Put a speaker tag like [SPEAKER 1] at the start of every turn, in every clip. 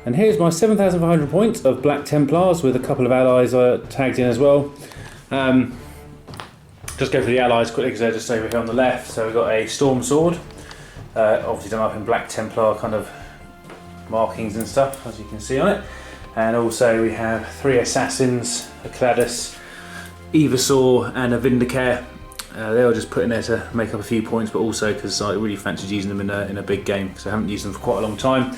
[SPEAKER 1] And here's my 7,500 points of Black Templars with a couple of allies tagged in as well. Just go for the allies quickly because they're just over here on the left. So we've got a Storm Sword, obviously done up in Black Templar kind of markings and stuff, as you can see on it. And also we have 3 Assassins, a Cladis, Evasaur and a Vindicare. They were just put in there to make up a few points, but also because I really fancied using them in a big game because I haven't used them for quite a long time.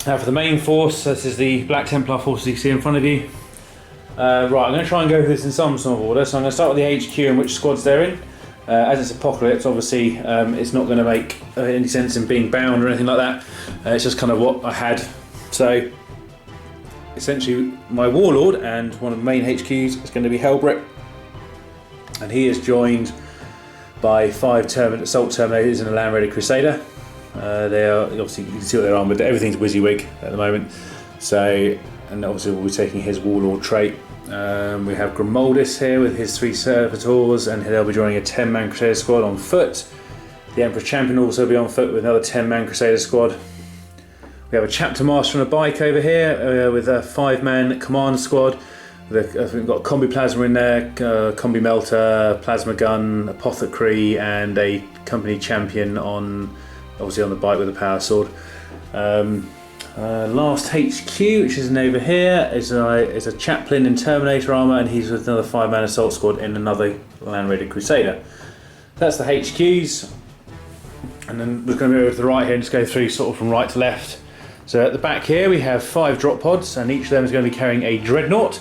[SPEAKER 1] Now for the main force, this is the Black Templar force you see in front of you. Right, I'm going to try and go through this in some sort of order. So I'm going to start with the HQ and which squads they're in. As it's Apocalypse, obviously it's not going to make any sense in being bound or anything like that. It's just kind of what I had. So essentially my Warlord and one of the main HQs is going to be Helbrecht. And he is joined by 5 Assault Terminators and a Land Raider Crusader. They are, obviously you can see what they're on, but everything's WYSIWYG at the moment. So, and obviously we'll be taking his Warlord trait. We have Grimoldus here with his 3 Servitors, and they'll be joining a 10-man Crusader squad on foot. The Emperor's Champion will also be on foot with another 10-man Crusader squad. We have a Chapter Master on a bike over here with a 5-man command squad. We've got a Combi Plasma in there, Combi Melter, Plasma Gun, Apothecary, and a Company Champion obviously on the bike with a Power Sword. Last HQ, which is over here, is a Chaplain in Terminator armour, and he's with another 5-man Assault Squad in another Land Raider Crusader. That's the HQs, and then we're going to go over to the right here and just go through sort of from right to left. So at the back here we have 5 drop pods, and each of them is going to be carrying a Dreadnought.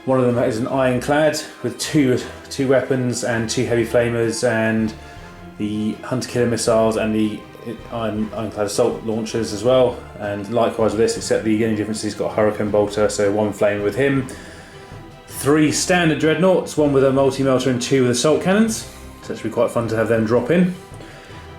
[SPEAKER 1] One of them is an Ironclad with two weapons and 2 heavy flamers and the Hunter-Killer missiles and the Ironclad assault launchers as well. And likewise with this, except the only difference is he's got a Hurricane Bolter, so 1 flamer with him. 3 standard Dreadnoughts, 1 with a multi-melter and 2 with assault cannons. So it should be quite fun to have them drop in.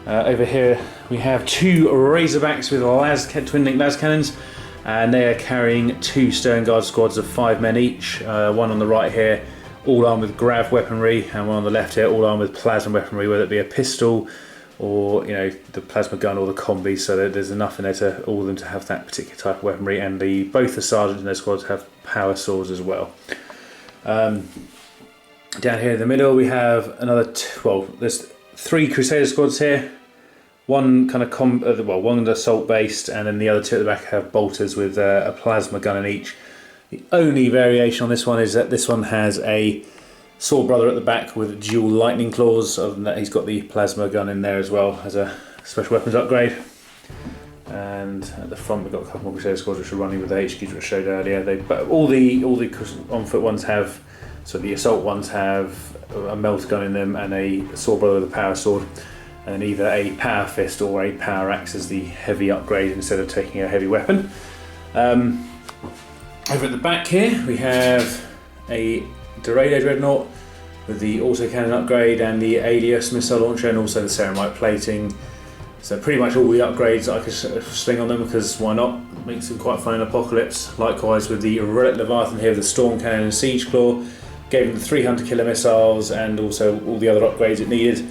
[SPEAKER 1] Over here we have 2 Razorbacks with twin-link las cannons. And they are carrying 2 Stern Guard squads of 5 men each. One on the right here, all armed with grav weaponry, and one on the left here, all armed with plasma weaponry, whether it be a pistol or the plasma gun or the combi. So there's enough in there to all of them to have that particular type of weaponry. And both the sergeants in their squads have power swords as well. Down here in the middle we have there's 3 Crusader squads here. One kind of one assault based, and then the other 2 at the back have bolters with a plasma gun in each. The only variation on this one is that this one has a Sword Brother at the back with dual lightning claws. Other than that, he's got the plasma gun in there as well as a special weapons upgrade. And at the front we've got a couple more Crusader squads which are running with the HQs which I showed earlier. But all the on foot ones have, so the assault ones have a melter gun in them and a Sword Brother with a power sword. And either a Power Fist or a Power Axe as the heavy upgrade instead of taking a heavy weapon. Over at the back here we have a Dorado Dreadnought with the autocannon upgrade and the ADS missile launcher, and also the ceramite plating. So pretty much all the upgrades that I could sling on them, because why not? Makes them quite fun in Apocalypse. Likewise with the Relic Leviathan here with the Storm Cannon and Siege Claw. Gave them the 3 Hunter-Killer missiles and also all the other upgrades it needed.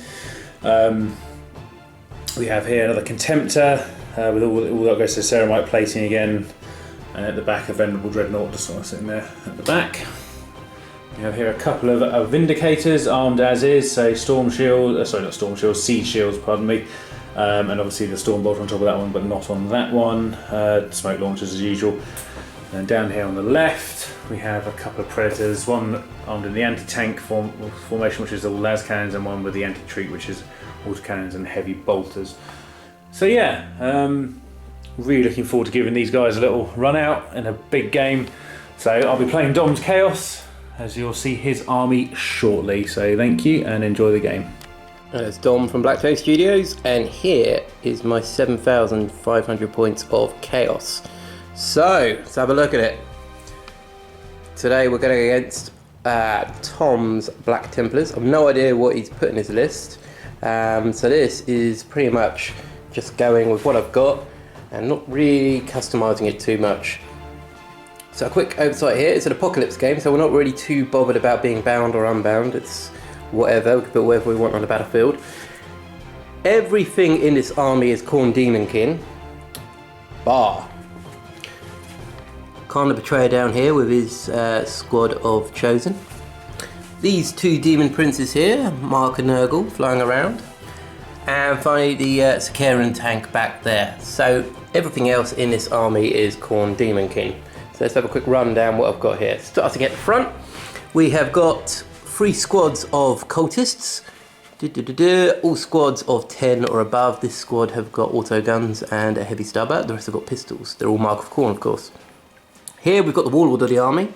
[SPEAKER 1] We have here another Contemptor with all that goes to ceramite plating again, and at the back a Venerable Dreadnought just sort of sitting there at the back. We have here a couple of Vindicators armed as is, so Siege Shields, pardon me, and obviously the Storm Bolter on top of that one, but not on that one. Smoke launchers as usual. And down here on the left we have a couple of Predators, one armed in the anti-tank formation, which is all las cannons, and one with the anti-treat, which is autocannons and heavy bolters. So yeah, really looking forward to giving these guys a little run out in a big game. So I'll be playing Dom's Chaos, as you'll see his army shortly. So thank you and enjoy the game.
[SPEAKER 2] It's Dom from BlackToad Studios, and here is my 7,500 points of Chaos. So let's have a look at it. Today we're going against Tom's Black Templars. I've no idea what he's put in his list. So this is pretty much just going with what I've got and not really customizing it too much. So a quick oversight here, it's an Apocalypse game, so we're not really too bothered about being bound or unbound. It's whatever, we can put whatever we want on the battlefield. Everything in this army is Khorne Demonkin. bar. Khorne the Betrayer down here with his squad of Chosen. These two Demon Princes here, Mark and Nurgle, flying around. And finally the Sakarian tank back there. So everything else in this army is Khorne Demon King. So let's have a quick run down what I've got here. Starting at the front, we have got 3 squads of cultists. All squads of 10 or above. This squad have got auto guns and a heavy stubber. The rest have got pistols. They're all Mark of Khorne, of course. Here we've got the Warlord of the army.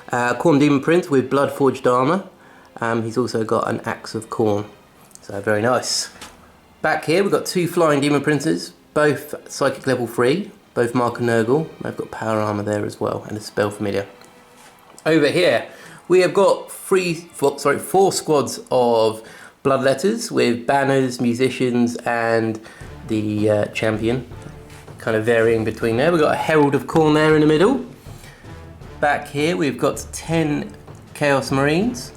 [SPEAKER 2] Khorne Demon Prince with blood forged armour. He's also got an Axe of Khorne. So very nice. Back here we've got 2 Flying Demon Princes, both Psychic level 3, both Mark and Nurgle. They've got power armour there as well, and a spell familiar. Over here we have got 4 squads of Bloodletters with banners, musicians and the champion, kind of varying between there. We've got a Herald of Khorne there in the middle. Back here we've got 10 Chaos Marines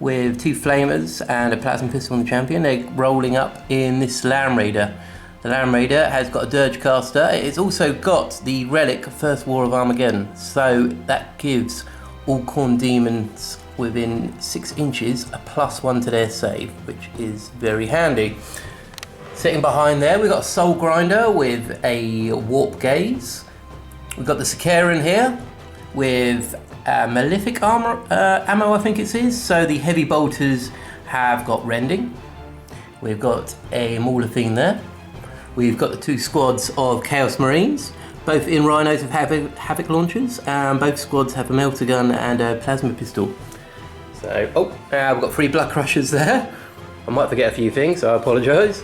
[SPEAKER 2] with 2 Flamers and a Plasma Pistol on the champion. They're rolling up in this Land Raider. The Land Raider has got a Dirge Caster. It's also got the relic First War of Armageddon, so that gives all Khorne demons within 6 inches a +1 to their save, which is very handy. Sitting behind there we've got a Soul Grinder with a Warp Gaze. We've got the Sakarian here with Malefic armor, ammo, I think it is. So the heavy bolters have got rending. We've got a Mauler there. We've got the 2 squads of Chaos Marines, both in Rhinos with Havoc launchers. Both squads have a melter gun and a plasma pistol. So, we've got 3 Blood Crushers there. I might forget a few things, so I apologise.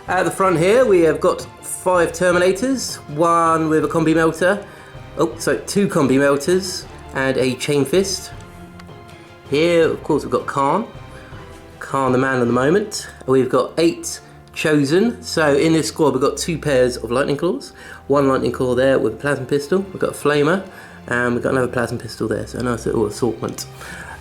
[SPEAKER 2] At the front here we have got 5 Terminators, 1 with a combi melter. 2 combi melters and a Chain Fist. Here, of course, we've got Khorne the man of the moment. We've got 8 Chosen. So in this squad, we've got 2 pairs of Lightning Claws. 1 Lightning Claw there with a Plasma Pistol. We've got a Flamer, and we've got another Plasma Pistol there. So a nice little assortment.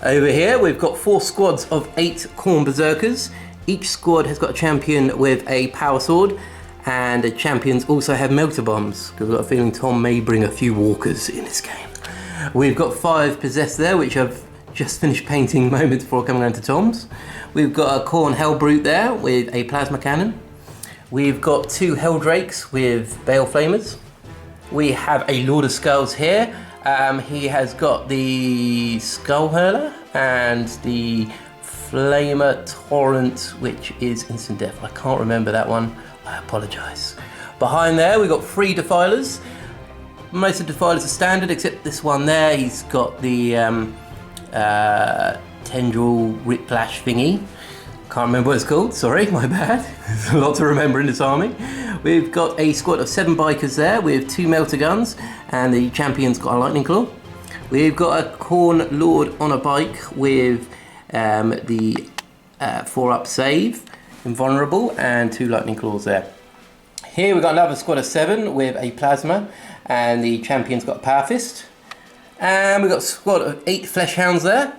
[SPEAKER 2] Over here, we've got 4 squads of 8 Khorne Berserkers. Each squad has got a champion with a Power Sword, and the champions also have Melter Bombs, because I've got a feeling Tom may bring a few walkers in this game. We've got 5 Possessed there, which I've just finished painting moments before coming around to Tom's. We've got a Khorne Helbrecht there with a Plasma Cannon. We've got 2 Helldrakes with Bale Flamers. We have a Lord of Skulls here. He has got the Skull Hurler and the Flamer Torrent, which is instant death. I can't remember that one. I apologise. Behind there we've got 3 Defilers. Most of the Defilers are standard except this one there. He's got the Tendril Whiplash thingy. Can't remember what it's called, sorry, my bad. There's a lot to remember in this army. We've got a squad of 7 Bikers there with 2 Melter Guns, and the champion's got a Lightning Claw. We've got a Khorne Lord on a bike with the 4-up save, invulnerable, and 2 Lightning Claws there. Here we've got another squad of 7 with a Plasma, and the champion's got a Power Fist. And we've got a squad of 8 Flesh Hounds there.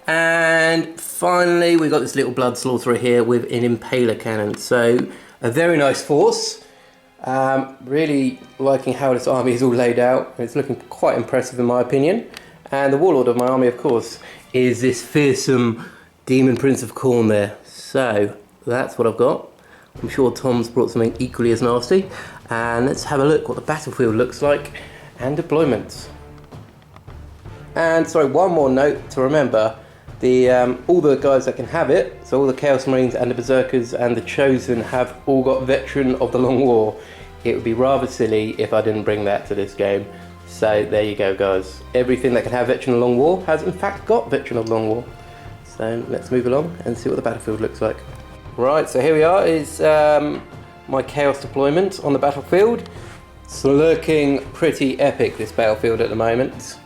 [SPEAKER 2] And finally we've got this little Blood Slaughterer here with an Impaler Cannon. So a very nice force. Really liking how this army is all laid out. It's looking quite impressive in my opinion. And the warlord of my army, of course, is this fearsome Demon Prince of Khorne there. So that's what I've got. I'm sure Tom's brought something equally as nasty. And let's have a look what the battlefield looks like and deployments. And sorry, one more note to remember. All the guys that can have it, so all the Chaos Marines and the Berserkers and the Chosen have all got Veteran of the Long War. It would be rather silly if I didn't bring that to this game. So there you go guys. Everything that can have Veteran of the Long War has in fact got Veteran of the Long War. So let's move along and see what the battlefield looks like. Right, so here we are is my Chaos deployment on the battlefield. It's looking pretty epic, this battlefield at the moment.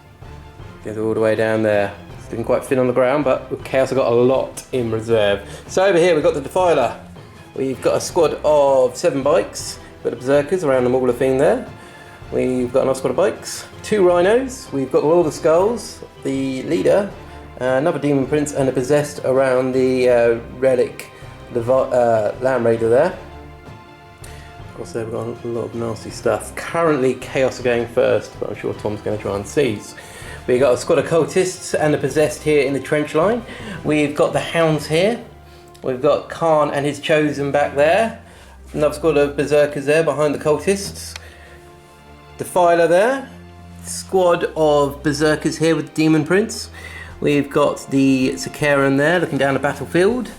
[SPEAKER 2] Goes all the way down there. It's looking quite thin on the ground, but with Chaos have got a lot in reserve. So over here we've got the Defiler. We've got a squad of 7 bikes. We've got the Berserkers around the Mauler thing there. We've got another squad of bikes. 2 Rhinos. We've got the Lord of Skulls, the leader, another Demon Prince, and a Possessed around the Relic, the Land Raider there. Also, we've got a lot of nasty stuff. Currently, Chaos are going first, but I'm sure Tom's going to try and seize. We've got a squad of cultists and the possessed here in the trench line. We've got the hounds here. We've got Khorne and his chosen back there. Another squad of berserkers there behind the cultists. Defiler there. Squad of berserkers here with Demon Prince. We've got the Sakaran there looking down the battlefield.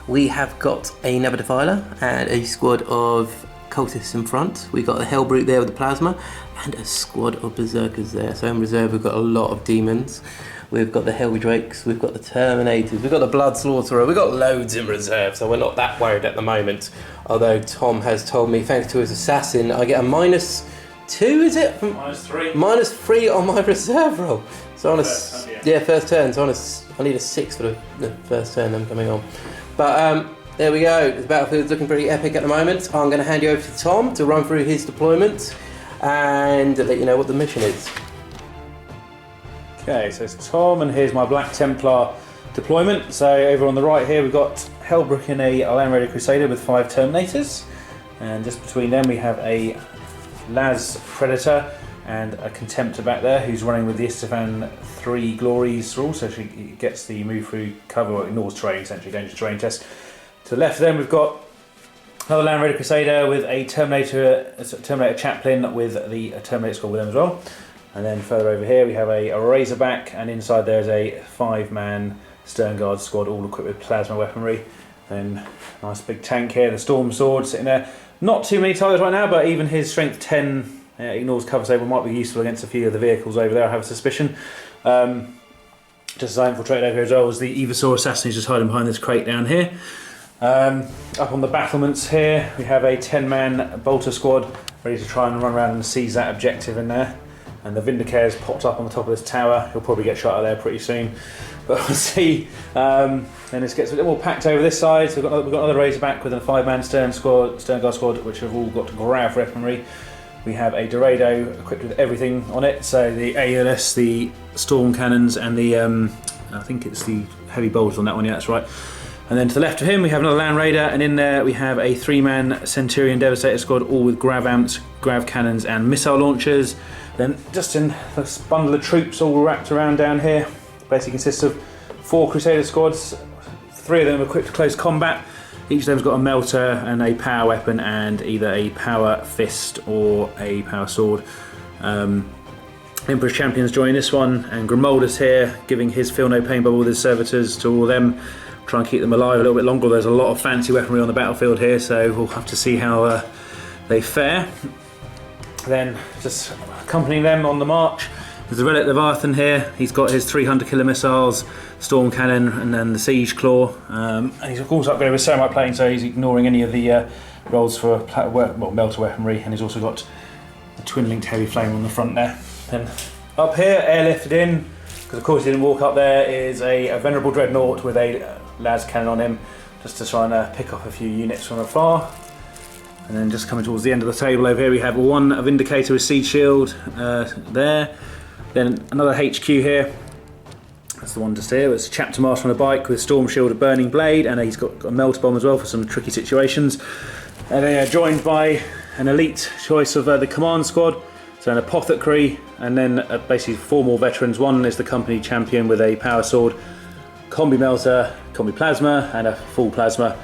[SPEAKER 2] We have got another Defiler and a squad of cultists in front. We've got the Helbrecht there with the plasma and a squad of berserkers there. So in reserve we've got a lot of demons. We've got the Helbrechts, we've got the Terminators, we've got the Blood Slaughterer, we've got loads in reserve, so we're not that worried at the moment. Although Tom has told me, thanks to his assassin, I get a -2, is it?
[SPEAKER 1] -3.
[SPEAKER 2] -3 on my reserve roll. So on
[SPEAKER 1] First turn,
[SPEAKER 2] yeah, first turn. So I need a 6 for the first turn I'm coming on. But there we go. The battlefield's looking pretty epic at the moment. I'm going to hand you over to Tom to run through his deployment and let you know what the mission is.
[SPEAKER 1] Okay, so it's Tom, and here's my Black Templar deployment. So over on the right here we've got Helbrecht in a Land Raider Crusader with 5 Terminators, and just between them we have a Las Predator and a Contemptor back there who's running with the Istvan 3 Glories rule, so she gets the move through cover, or ignores terrain, essentially dangerous terrain test. To the left of them we've got another Land Raider Crusader with a Terminator Chaplain with the Terminator squad with them as well. And then further over here we have a Razorback, and inside there's a 5-man Stern Guard squad all equipped with plasma weaponry. Then nice big tank here, the Storm Sword sitting there. Not too many targets right now, but even his strength 10 ignores cover saber might be useful against a few of the vehicles over there, I have a suspicion. Just as I infiltrate over here as well was the Evasaur Assassin who's just hiding behind this crate down here. Up on the battlements here we have a 10-man Bolter squad ready to try and run around and seize that objective in there. And the Vindicator's popped up on the top of this tower. He'll probably get shot out of there pretty soon, but we'll see. Then this gets a little more packed over this side. So we've got another Razorback with a 5-man Stern Guard squad, which have all got grav weaponry. We have a Dorado equipped with everything on it. So the ALS, the storm cannons, and the I think it's the heavy bolters on that one. Yeah, that's right. And then to the left of him we have another Land Raider, and in there we have a 3-man Centurion Devastator squad, all with grav amps, grav cannons, and missile launchers. Then just in this bundle of troops all wrapped around down here, basically consists of 4 Crusader squads. 3 of them equipped for close combat. Each of them's got a melter and a power weapon, and either a power fist or a power sword. Emperor's Champion's joining this one, and Grimolda's here, giving his feel no pain bubble with his servitors to all of them. Try and keep them alive a little bit longer. There's a lot of fancy weaponry on the battlefield here, so we'll have to see how they fare. Then just accompanying them on the march there's the Relic Leviathan here. He's got his 300 killer missiles, storm cannon, and then the siege claw. And he's of course upgraded with Ceramite plating, so he's ignoring any of the rolls for melter weaponry, and he's also got the twin-linked heavy flame on the front there. Then up here, airlifted in, because of course he didn't walk up there, is a Venerable Dreadnought with a las cannon on him, just to try and pick off a few units from afar. And then just coming towards the end of the table over here we have one Vindicator with Siege Shield there. Then another HQ here. That's the one just here. It's a Chapter Master on a bike with Storm Shield, a Burning Blade, and he's got a Melter Bomb as well for some tricky situations. And they are joined by an elite choice of the Command Squad. So an Apothecary, and then basically 4 more veterans. One is the Company Champion with a Power Sword, Combi Melter, Combi Plasma, and a full Plasma.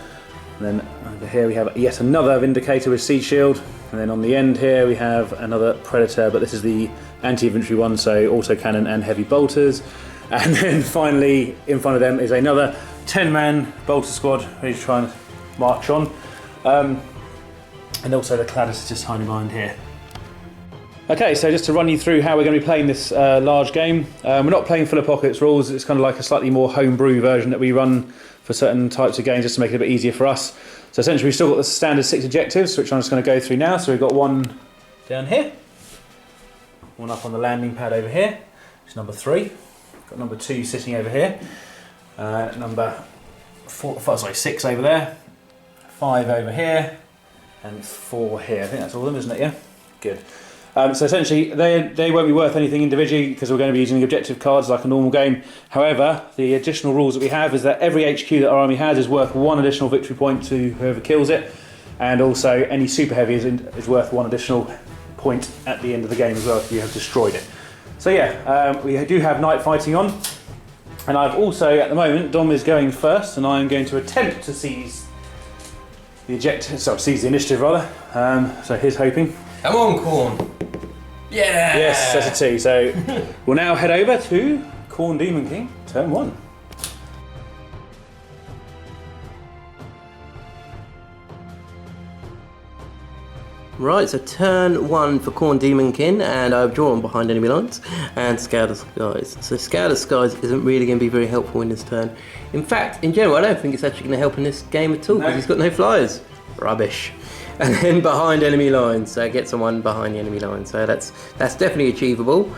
[SPEAKER 1] And then over here we have yet another Vindicator with Siege Shield. And then on the end here we have another Predator, but this is the anti-infantry one, so autocannon and heavy bolters. And then finally in front of them is another 10-man bolter squad ready to try and march on. And also the Cladis is just hiding behind here. Okay, so just to run you through how we're going to be playing this large game. We're not playing full Apocalypse rules. It's kind of like a slightly more homebrew version that we run for certain types of games, just to make it a bit easier for us. So essentially we've still got the standard 6 objectives, which I'm just going to go through now. So we've got one down here, one up on the landing pad over here, which is number 3. Got number 2 sitting over here, number 6 over there, 5 over here, and 4 here. I think that's all of them, isn't it? Yeah, good. So essentially they won't be worth anything individually because we're going to be using the objective cards like a normal game. However, the additional rules that we have is that every HQ that our army has is worth 1 additional victory point to whoever kills it. and also any super heavy is worth 1 additional point at the end of the game as well if you have destroyed it. So yeah, we do have night fighting on, and I've also, at the moment, Dom is going first, and I am going to attempt to seize the seize the initiative rather. So here's hoping.
[SPEAKER 2] Come on, Khorne. Yeah.
[SPEAKER 1] Yes, that's a 2. So we'll now head over to Khorne Demon King, turn 1.
[SPEAKER 2] Right, so turn 1 for Khorne Demon King, and I've drawn behind enemy lines and Scour the Skies. So Scour the Skies isn't really going to be very helpful in this turn. In fact, in general, I don't think it's actually going to help in this game at all, because he's got no flyers. Rubbish. And then behind enemy lines, so get someone behind the enemy line. So that's definitely achievable.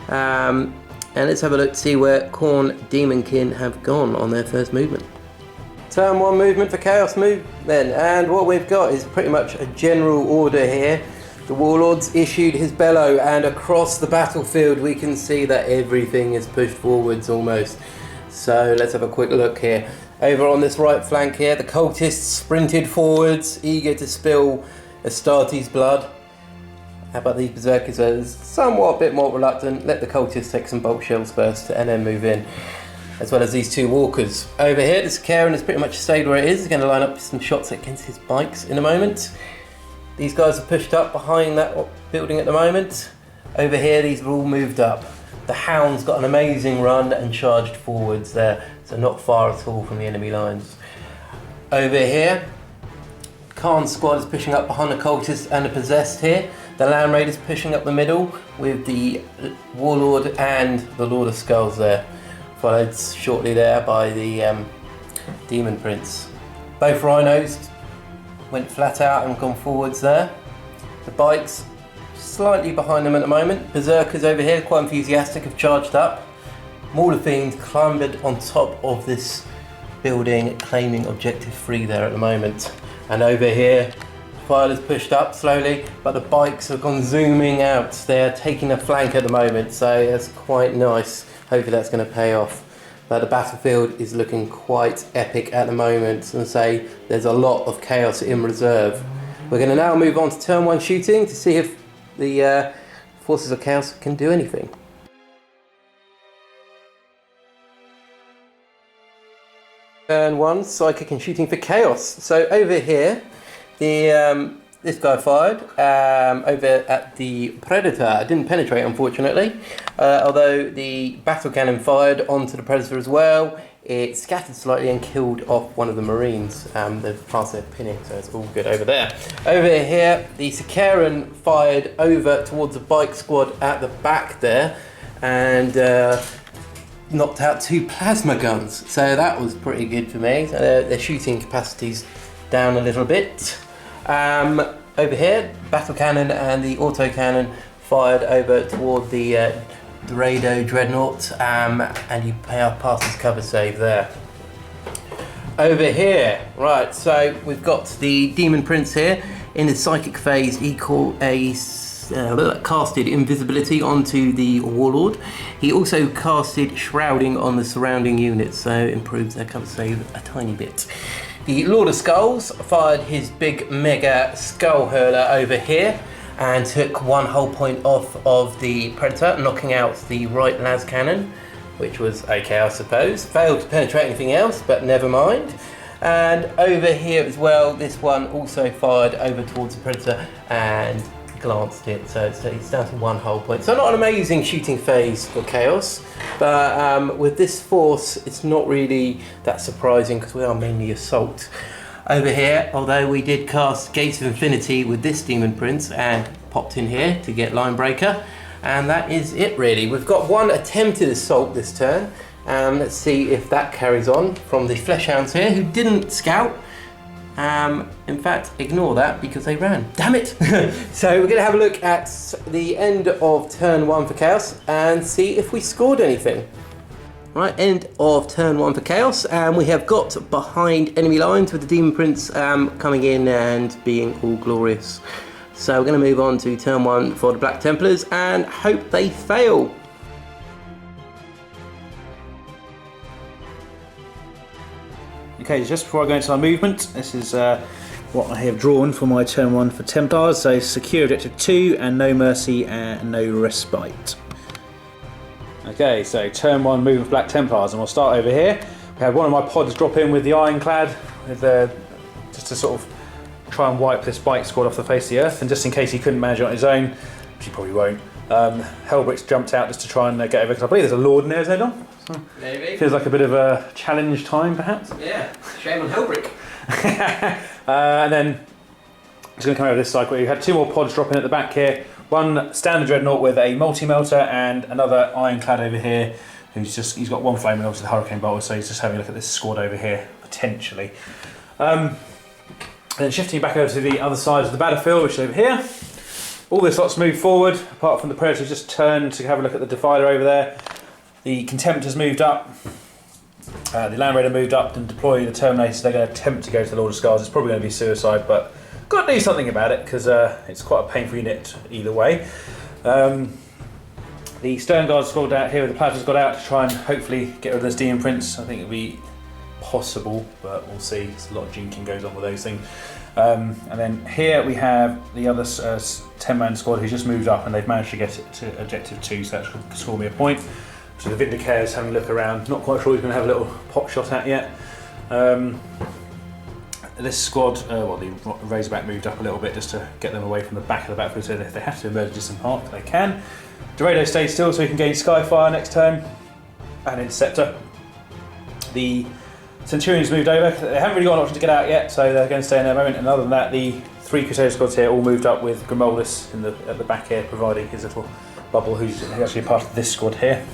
[SPEAKER 2] And let's have a look to see where Khorne Demon King have gone on their first movement. Turn 1 movement for Chaos move then, and what we've got is pretty much a general order here. The Warlord's issued his bellow, and across the battlefield we can see that everything is pushed forwards almost. So let's have a quick look here. Over on this right flank here, the cultists sprinted forwards, eager to spill Astartes' blood. How about the berserkers are somewhat a bit more reluctant. Let the cultists take some bolt shells first and then move in. As well as these 2 walkers. Over here, this Khorne has pretty much stayed where it is. He's going to line up some shots against his bikes in a moment. These guys are pushed up behind that building at the moment. Over here, these are all moved up. The Hound's got an amazing run and charged forwards there, so not far at all from the enemy lines. Over here, Khan's squad is pushing up behind the cultists and the possessed here. The Land Raiders pushing up the middle with the Warlord and the Lord of Skulls there. Followed shortly there by the Demon Prince. Both Rhinos went flat out and gone forwards there. The bikes slightly behind them at the moment. Berserkers over here, quite enthusiastic, have charged up. Mauler Fiend clambered on top of this building, claiming objective 3 there at the moment. And over here, Fire's pushed up slowly, but the bikes have gone zooming out. They're taking a flank at the moment, so that's quite nice. Hopefully that's going to pay off. But the battlefield is looking quite epic at the moment, and say there's a lot of chaos in reserve. We're going to now move on to turn 1 shooting to see if the forces of chaos can do anything. Turn 1, psychic and shooting for chaos. So over here, this guy fired over at the Predator. It didn't penetrate, unfortunately, although the battle cannon fired onto the Predator as well. It scattered slightly and killed off one of the Marines. They've passed their pinning, so it's all good over there. Over here, the Sicaran fired over towards the bike squad at the back there, and knocked out 2 plasma guns. So that was pretty good for me. So their shooting capacity's down a little bit. Over here, battle cannon and the auto cannon fired over toward the Dorado Dreadnought, and you pass his cover save there. Over here, right, so we've got the Demon Prince here. In the psychic phase, he casted invisibility onto the Warlord. He also casted shrouding on the surrounding units, so improves their cover save a tiny bit. The Lord of Skulls fired his big mega skull hurler over here and took 1 whole point off of the Predator, knocking out the right las cannon, which was okay, I suppose. Failed to penetrate anything else, but never mind. And over here as well, this one also fired over towards the Predator and glanced it, so it's down to 1 whole point. So not an amazing shooting phase for Chaos, but with this force, it's not really that surprising because we are mainly assault. Over here, although we did cast Gates of Infinity with this Demon Prince and popped in here to get Line Breaker, and that is it really. We've got 1 attempted assault this turn. Let's see if that carries on from the Fleshhounds here, who didn't scout. In fact, ignore that because they ran. Damn it! So we're going to have a look at the end of turn 1 for Chaos and see if we scored anything. Right, end of turn 1 for Chaos, and we have got behind enemy lines with the Demon Prince coming in and being all glorious. So we're going to move on to turn 1 for the Black Templars and hope they fail.
[SPEAKER 1] Okay, just before I go into our movement, this is what I have drawn for my turn 1 for Templars. So secure objective 2 and no mercy and no respite. Okay, so turn 1 move of Black Templars, and we'll start over here. We have one of my pods drop in with the Ironclad, with just to sort of try and wipe this bike squad off the face of the earth, and just in case he couldn't manage it on his own, which he probably won't, Helbrecht jumped out just to try and get over, because I believe there's a Lord in there, isn't there, Dom?
[SPEAKER 2] Maybe.
[SPEAKER 1] Feels like a bit of a challenge time, perhaps?
[SPEAKER 2] Yeah, shame on Helbrecht.
[SPEAKER 1] And then it's going to come over this side. We had 2 more pods drop in at the back here. One standard dreadnought with a multi-melter and another Ironclad over here, he's got 1 flame and obviously the Hurricane Bolter, so he's just having a look at this squad over here, potentially. And then shifting back over to the other side of the battlefield, which is over here. All this lot's moved forward, apart from the Predators just turned to have a look at the Defiler over there. The Contemptors moved up. The Land Raider moved up and deploying the Terminators. They're going to attempt to go to the Lord of Scars. It's probably going to be suicide, but got to do something about it, because it's quite a painful unit either way. The Stern Guards squad out here with the Platters got out to try and hopefully get rid of this Demon Prince. I think it'll be possible, but we'll see. There's a lot of jinking goes on with those things. And then here we have the other 10-man squad who just moved up, and they've managed to get it to objective 2, so that should score me a point. So the Vindicator's having a look around, not quite sure he's going to have a little pot shot at yet. This squad, the Razorback moved up a little bit just to get them away from the back of the battlefield, so if they have to emerge distant park, they can. Dorado stays still so he can gain Skyfire next turn, and Interceptor. The Centurions moved over. They haven't really got an option to get out yet, so they're going to stay in their moment. And other than that, the 3 Crusader squads here all moved up with Grimoldus at the back here, providing his little bubble, who's actually part of this squad here.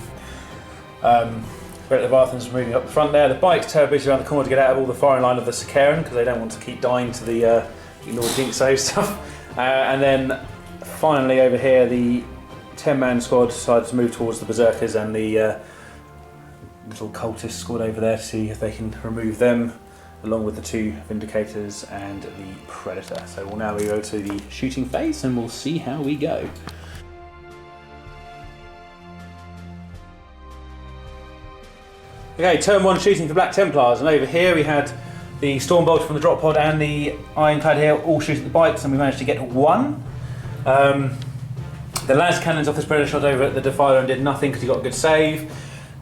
[SPEAKER 1] The Leviathans moving up the front there. The bike's turbo's around the corner to get out of all the firing line of the Sicaran, because they don't want to keep dying to the Ignore Jinx save stuff. And then finally over here, the 10-man squad decided to move towards the Berserkers and the little cultist squad over there to see if they can remove them, along with the 2 Vindicators and the Predator. So we'll now go to the shooting phase and we'll see how we go. Okay, turn 1 shooting for Black Templars, and over here we had the Stormbolter from the drop pod and the Ironclad here all shoot at the bikes, and we managed to get 1. The las cannons off this Predator shot over at the Defiler and did nothing because he got a good save.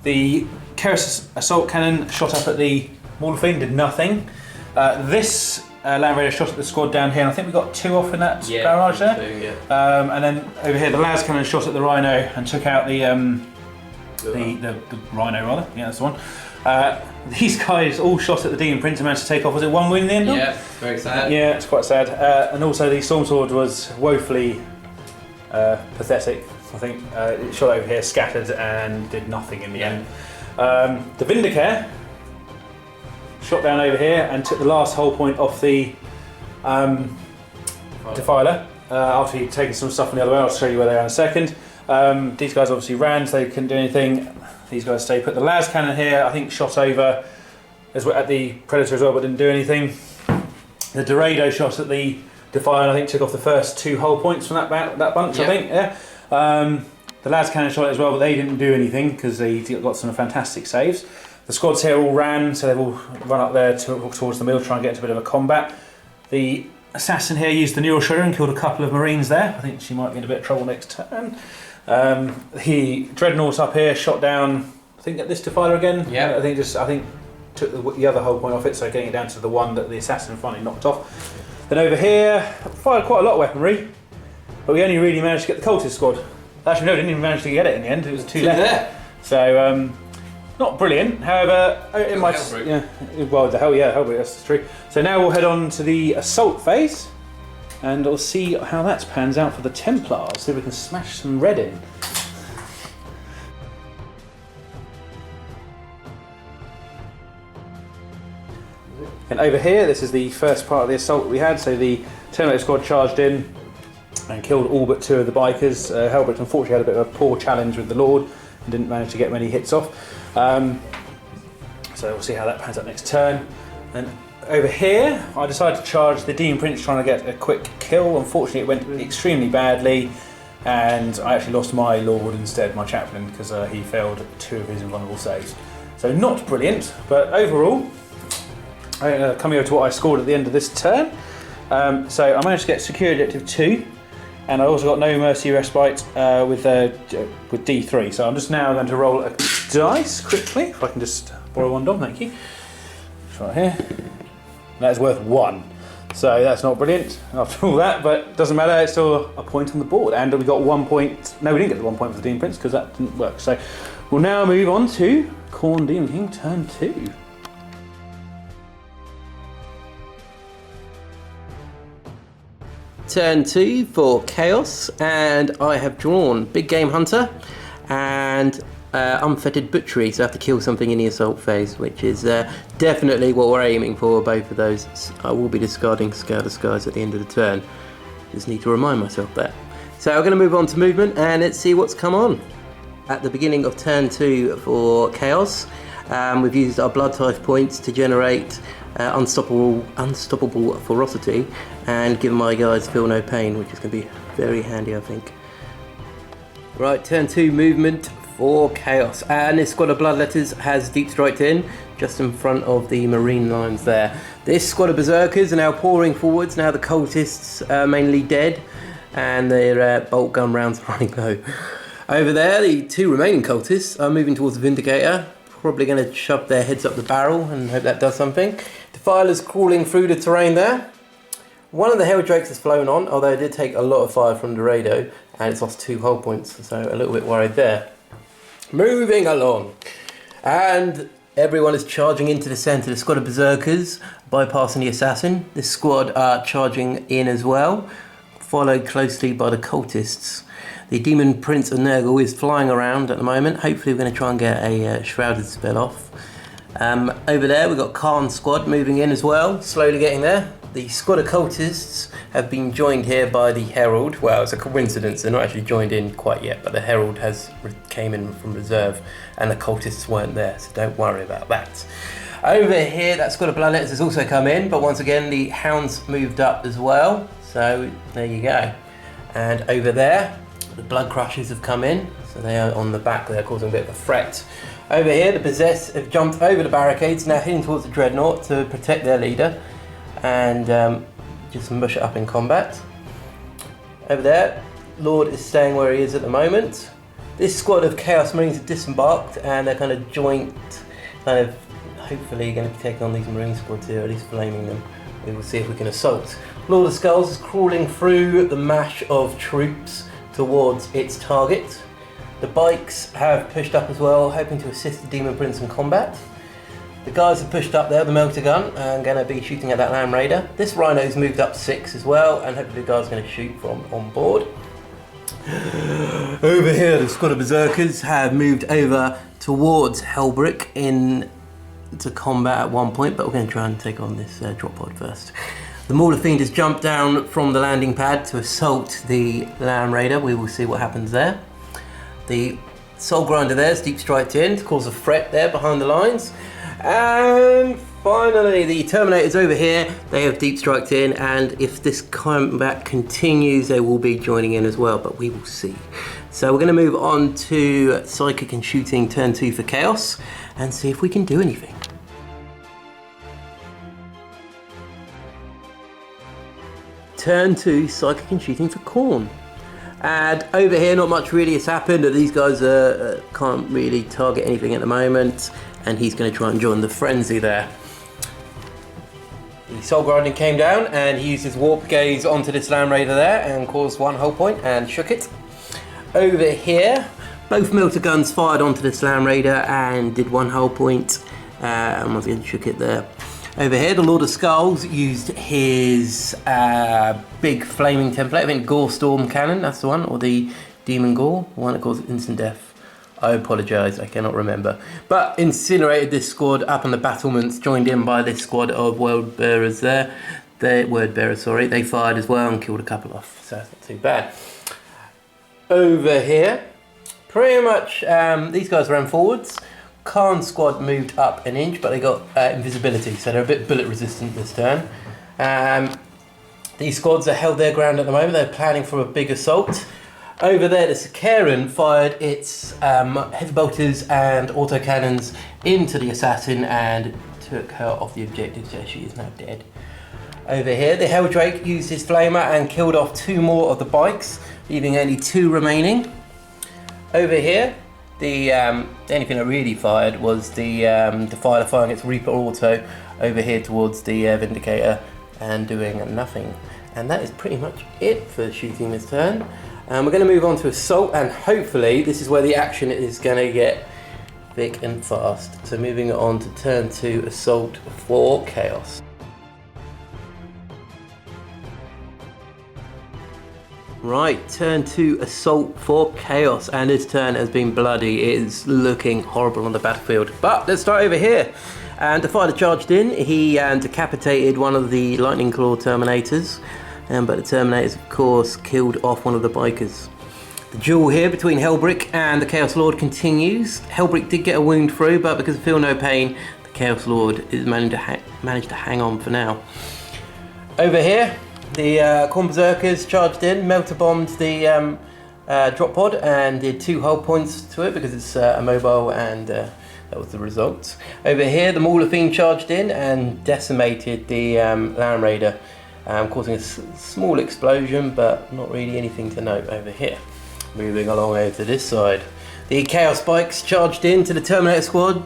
[SPEAKER 1] The Keris assault cannon shot up at the Maulfiend, did nothing. This Land Raider shot at the squad down here, and I think we got 2 off in that barrage there.
[SPEAKER 2] 2, yeah.
[SPEAKER 1] And then over here, the las cannon shot at the Rhino and took out the Rhino rather. Yeah, that's the one. These guys all shot at the Demon Prince and managed to take off. Was it 1 win in the end?
[SPEAKER 2] Yeah, very sad.
[SPEAKER 1] Yeah, it's quite sad. And also the Storm Sword was woefully pathetic. I think it shot over here, scattered, and did nothing in the end. The Vindicator shot down over here and took the last hull point off the Defiler after he'd taken some stuff from the other way. I'll show you where they are in a second. These guys obviously ran, so they couldn't do anything. These guys stayed put. The las cannon here, I think, shot over at the Predator as well, but didn't do anything. The Dorado shot at the Defiler, and I think took off the first 2 hull points from that bunch. Yep. I think, yeah. The las cannon shot it as well, but they didn't do anything because they got some fantastic saves. The squads here all ran, so they've all run up there towards the middle, try and get into a bit of a combat. The assassin here used the neural shredder and killed a couple of marines there. I think she might be in a bit of trouble next turn. The dreadnought up here shot down, I think, at this Defiler again.
[SPEAKER 2] Yeah.
[SPEAKER 1] I think took the other hull point off it, so getting it down to the one that the assassin finally knocked off. Then over here, fired quite a lot of weaponry, but we only really managed to get the cultist squad. Actually, no, didn't even manage to get it in the end. It was 2 left.
[SPEAKER 2] There.
[SPEAKER 1] So not brilliant. However, it might. Yeah. Well, the Helbrecht. That's true. So now we'll head on to the assault phase, and we'll see how that pans out for the Templars. See if we can smash some red in. And over here, this is the first part of the assault that we had. So the Terminator squad charged in and killed all but 2 of the bikers. Helbrecht unfortunately had a bit of a poor challenge with the Lord and didn't manage to get many hits off. So we'll see how that pans out next turn. And over here, I decided to charge the Demon Prince, trying to get a quick kill. Unfortunately, it went extremely badly, and I actually lost my Lord instead, my Chaplain, because he failed 2 of his invulnerable saves. So not brilliant, but overall, coming over to what I scored at the end of this turn, So I managed to get security objective 2, and I also got no mercy respite with D3. So I'm just now going to roll a dice quickly. If I can just borrow one, Dom, thank you. It's right here. That's worth 1. So that's not brilliant after all that, but doesn't matter, it's still a point on the board. And we got 1 point. No, we didn't get the 1 point for the Demon Prince because that didn't work. So we'll now move on to Khorne Demon King turn 2.
[SPEAKER 2] Turn 2 for Chaos, and I have drawn Big Game Hunter and Unfettered Butchery, so I have to kill something in the assault phase, which is definitely what we're aiming for, both of those. I will be discarding Scale the Skies at the end of the turn. Just need to remind myself that. So we're going to move on to movement, and let's see what's come on. At the beginning of turn 2 for Chaos, we've used our Blood Tithe points to generate unstoppable ferocity and give my guys feel no pain, which is going to be very handy, I think. Right, turn 2 movement for Chaos, and this squad of Bloodletters has deep striked in just in front of the marine lines there. This squad of berserkers are now pouring forwards. Now the cultists are mainly dead and their bolt gun rounds are running low. Over there, the 2 remaining cultists are moving towards the Vindicator, probably going to shove their heads up the barrel and hope that does something. Defilers crawling through the terrain there. One of the Helbrechts has flown on, although it did take a lot of fire from Dorado, and it's lost 2 hull points, so a little bit worried there. Moving along, and everyone is charging into the centre. The squad of berserkers bypassing the assassin. This squad are charging in as well, followed closely by the cultists. The Demon Prince of Nurgle is flying around at the moment. Hopefully we're going to try and get a Shrouded spell off. Over there we've got Khorne's squad moving in as well, slowly getting there. The squad of cultists have been joined here by the Herald. Well, it's a coincidence, they're not actually joined in quite yet, but the Herald came in from reserve and the cultists weren't there, so don't worry about that. Over here, that squad of Bloodletters has also come in, but once again the Hounds moved up as well, so there you go. And over there, the Blood Crushers have come in, so they are on the back there, causing a bit of a threat. Over here, the Possessed have jumped over the barricades, now heading towards the Dreadnought to protect their leader and just mush it up in combat. Over there, Lord is staying where he is at the moment. This squad of Chaos Marines have disembarked and they're kind of joint, hopefully going to be taking on these Marine squads here, at least flaming them. We will see if we can assault. Lord of Skulls is crawling through the mash of troops towards its target. The Bikes have pushed up as well, hoping to assist the Demon Prince in combat. The guys have pushed up there with the melter gun and going to be shooting at that Land Raider. This Rhino's moved up 6 as well, and hopefully the guy's going to shoot from on board. Over here, the squad of berserkers have moved over towards Helbrecht into combat at one point, but we're going to try and take on this drop pod first. The Mauler Fiend has jumped down from the landing pad to assault the Land Raider. We will see what happens there. The Soul Grinder there is deep striked in to cause a threat there behind the lines. And finally, the Terminators over here, they have deep striked in, and if this combat continues, they will be joining in as well, but we will see. So we're going to move on to Psychic and Shooting turn 2 for Chaos and see if we can do anything. Turn 2, Psychic and Shooting for Khorne. And over here, not much really has happened. These guys can't really target anything at the moment, and he's going to try and join the frenzy there. The Soul Grinding came down, and he used his Warp Gaze onto this Land Raider there and caused 1 hull point and shook it. Over here, both melter guns fired onto this Land Raider and did 1 hull point, and once again shook it there. Over here, the Lord of Skulls used his big flaming template. I think Gore Storm Cannon, that's the one, or the Demon Gore, the one that causes instant death. I apologise, I cannot remember. But incinerated this squad up on the battlements, joined in by this squad of Word Bearers there. They fired as well and killed a couple off, so that's not too bad. Over here, pretty much these guys ran forwards. Khorne's squad moved up an inch, but they got invisibility, so they're a bit bullet resistant this turn. These squads are held their ground at the moment. They're planning for a big assault. Over there, the Sakarian fired its heavy bolters and autocannons into the assassin and took her off the objective, so she is now dead. Over here, the Heldrake used his flamer and killed off 2 more of the bikes, leaving only 2 remaining. Over here, the only thing that really fired was the Defiler firing its Reaper Auto over here towards the Vindicator and doing nothing. And that is pretty much it for shooting this turn. We're going to move on to Assault, and hopefully this is where the action is going to get thick and fast. So moving on to turn 2, Assault for Chaos. Right, turn 2, Assault for Chaos, and this turn has been bloody. It is looking horrible on the battlefield. But let's start over here. And Defiler charged in. He decapitated one of the Lightning Claw Terminators, but the Terminators, of course, killed off one of the bikers. The duel here between Helbrecht and the Chaos Lord continues. Helbrecht did get a wound through, but because of Feel No Pain, the Chaos Lord is managed to hang on for now. Over here, the Khorne berserkers charged in, melter bombed the drop pod and did 2 hull points to it because it's a mobile, and that was the result. Over here, the Mauler Fiend charged in and decimated the Land Raider, causing a small explosion, but not really anything to note over here. Moving along over to this side, the Chaos Bikes charged in to the Terminator squad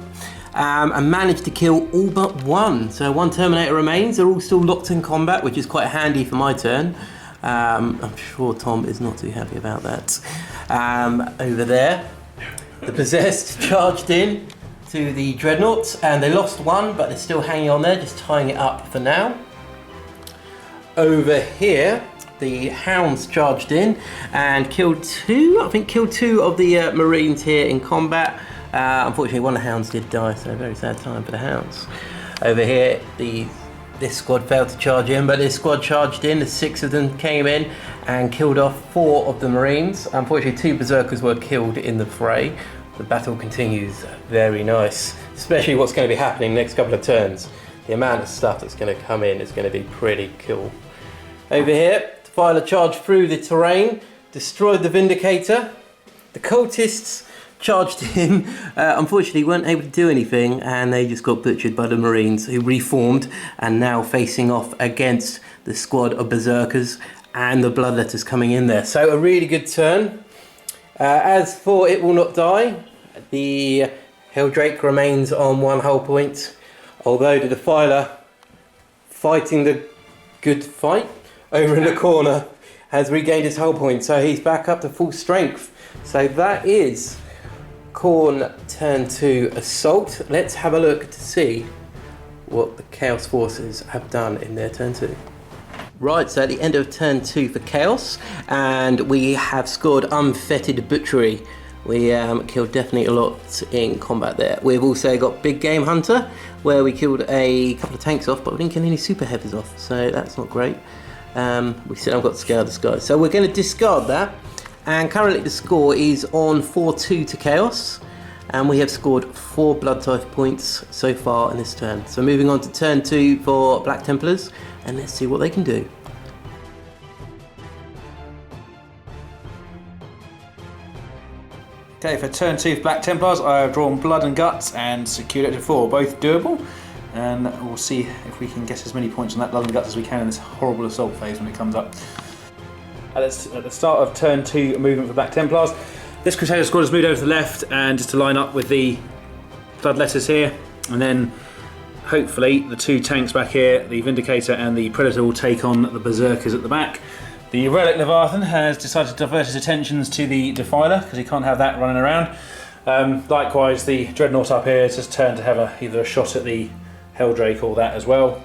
[SPEAKER 2] and managed to kill all but 1. So 1 Terminator remains. They're all still locked in combat, which is quite handy for my turn. I'm sure Tom is not too happy about that. Over there, the Possessed charged in to the Dreadnoughts, and they lost 1, but they're still hanging on there, just tying it up for now. Over here, the Hounds charged in and killed 2, I think killed 2 of the Marines here in combat. Unfortunately, 1 of the Hounds did die, so a very sad time for the Hounds. Over here, this squad failed to charge in, but this squad charged in. The 6 of them came in and killed off 4 of the Marines. Unfortunately, 2 Berserkers were killed in the fray. The battle continues. Very nice, especially what's going to be happening next couple of turns. The amount of stuff that's going to come in is going to be pretty cool. Over here, Defiler charged through the terrain, destroyed the Vindicator. The cultists charged in, unfortunately weren't able to do anything, and they just got butchered by the Marines, who reformed and now facing off against the squad of Berserkers and the Bloodletters coming in there. So a really good turn. As for It Will Not Die, the Heldrake remains on 1 hull point, although the Defiler, fighting the good fight over in the corner, has regained his hull point, so he's back up to full strength. So that is Khorne turn 2 Assault. Let's have a look to see what the Chaos Forces have done in their turn 2. Right, so at the end of turn 2 for Chaos, and we have scored Unfettered Butchery. We killed definitely a lot in combat there. We've also got Big Game Hunter, where we killed a couple of tanks off, but we didn't kill any super heavies off, so that's not great. We still haven't got Scale of the Sky, so we're going to discard that. And currently the score is on 4-2 to Chaos, and we have scored 4 Blood Tithe points so far in this turn. So moving on to turn 2 for Black Templars, and let's see what they can do.
[SPEAKER 1] Okay, for turn 2 for Black Templars, I have drawn Blood and Guts and secured it to 4, both doable, and we'll see if we can get as many points on that Blood and Guts as we can in this horrible assault phase when it comes up. At the start of turn 2 movement for Black Templars, this Crusader squad has moved over to the left and just to line up with the Bloodletters here, and then hopefully the 2 tanks back here, the Vindicator and the Predator, will take on the Berserkers at the back. The Relic Leviathan has decided to divert his attentions to the Defiler because he can't have that running around. Likewise, the Dreadnought up here has just turned to have either a shot at the Heldrake or that as well.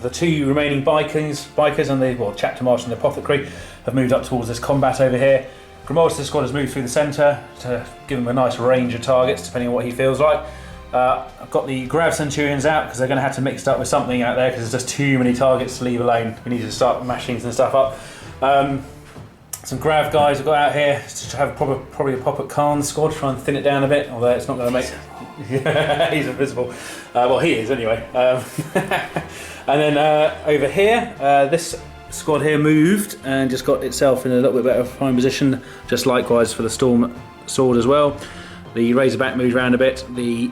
[SPEAKER 1] The 2 remaining bikers and the Chapter Master and the Apothecary have moved up towards this combat over here. Grimald's squad has moved through the centre to give him a nice range of targets depending on what he feels like. I've got the Grav Centurions out because they're going to have to mix it up with something out there because there's just too many targets to leave alone. We need to start mashing some stuff up. Some Grav guys I've got out here to have probably a pop at Khan's squad, try and thin it down a bit, although it's not going to make... He's invisible. Well, he is anyway. And then over here, this squad here moved and just got itself in a little bit better prime position, just likewise for the Storm Sword as well. The Razorback moved around a bit, the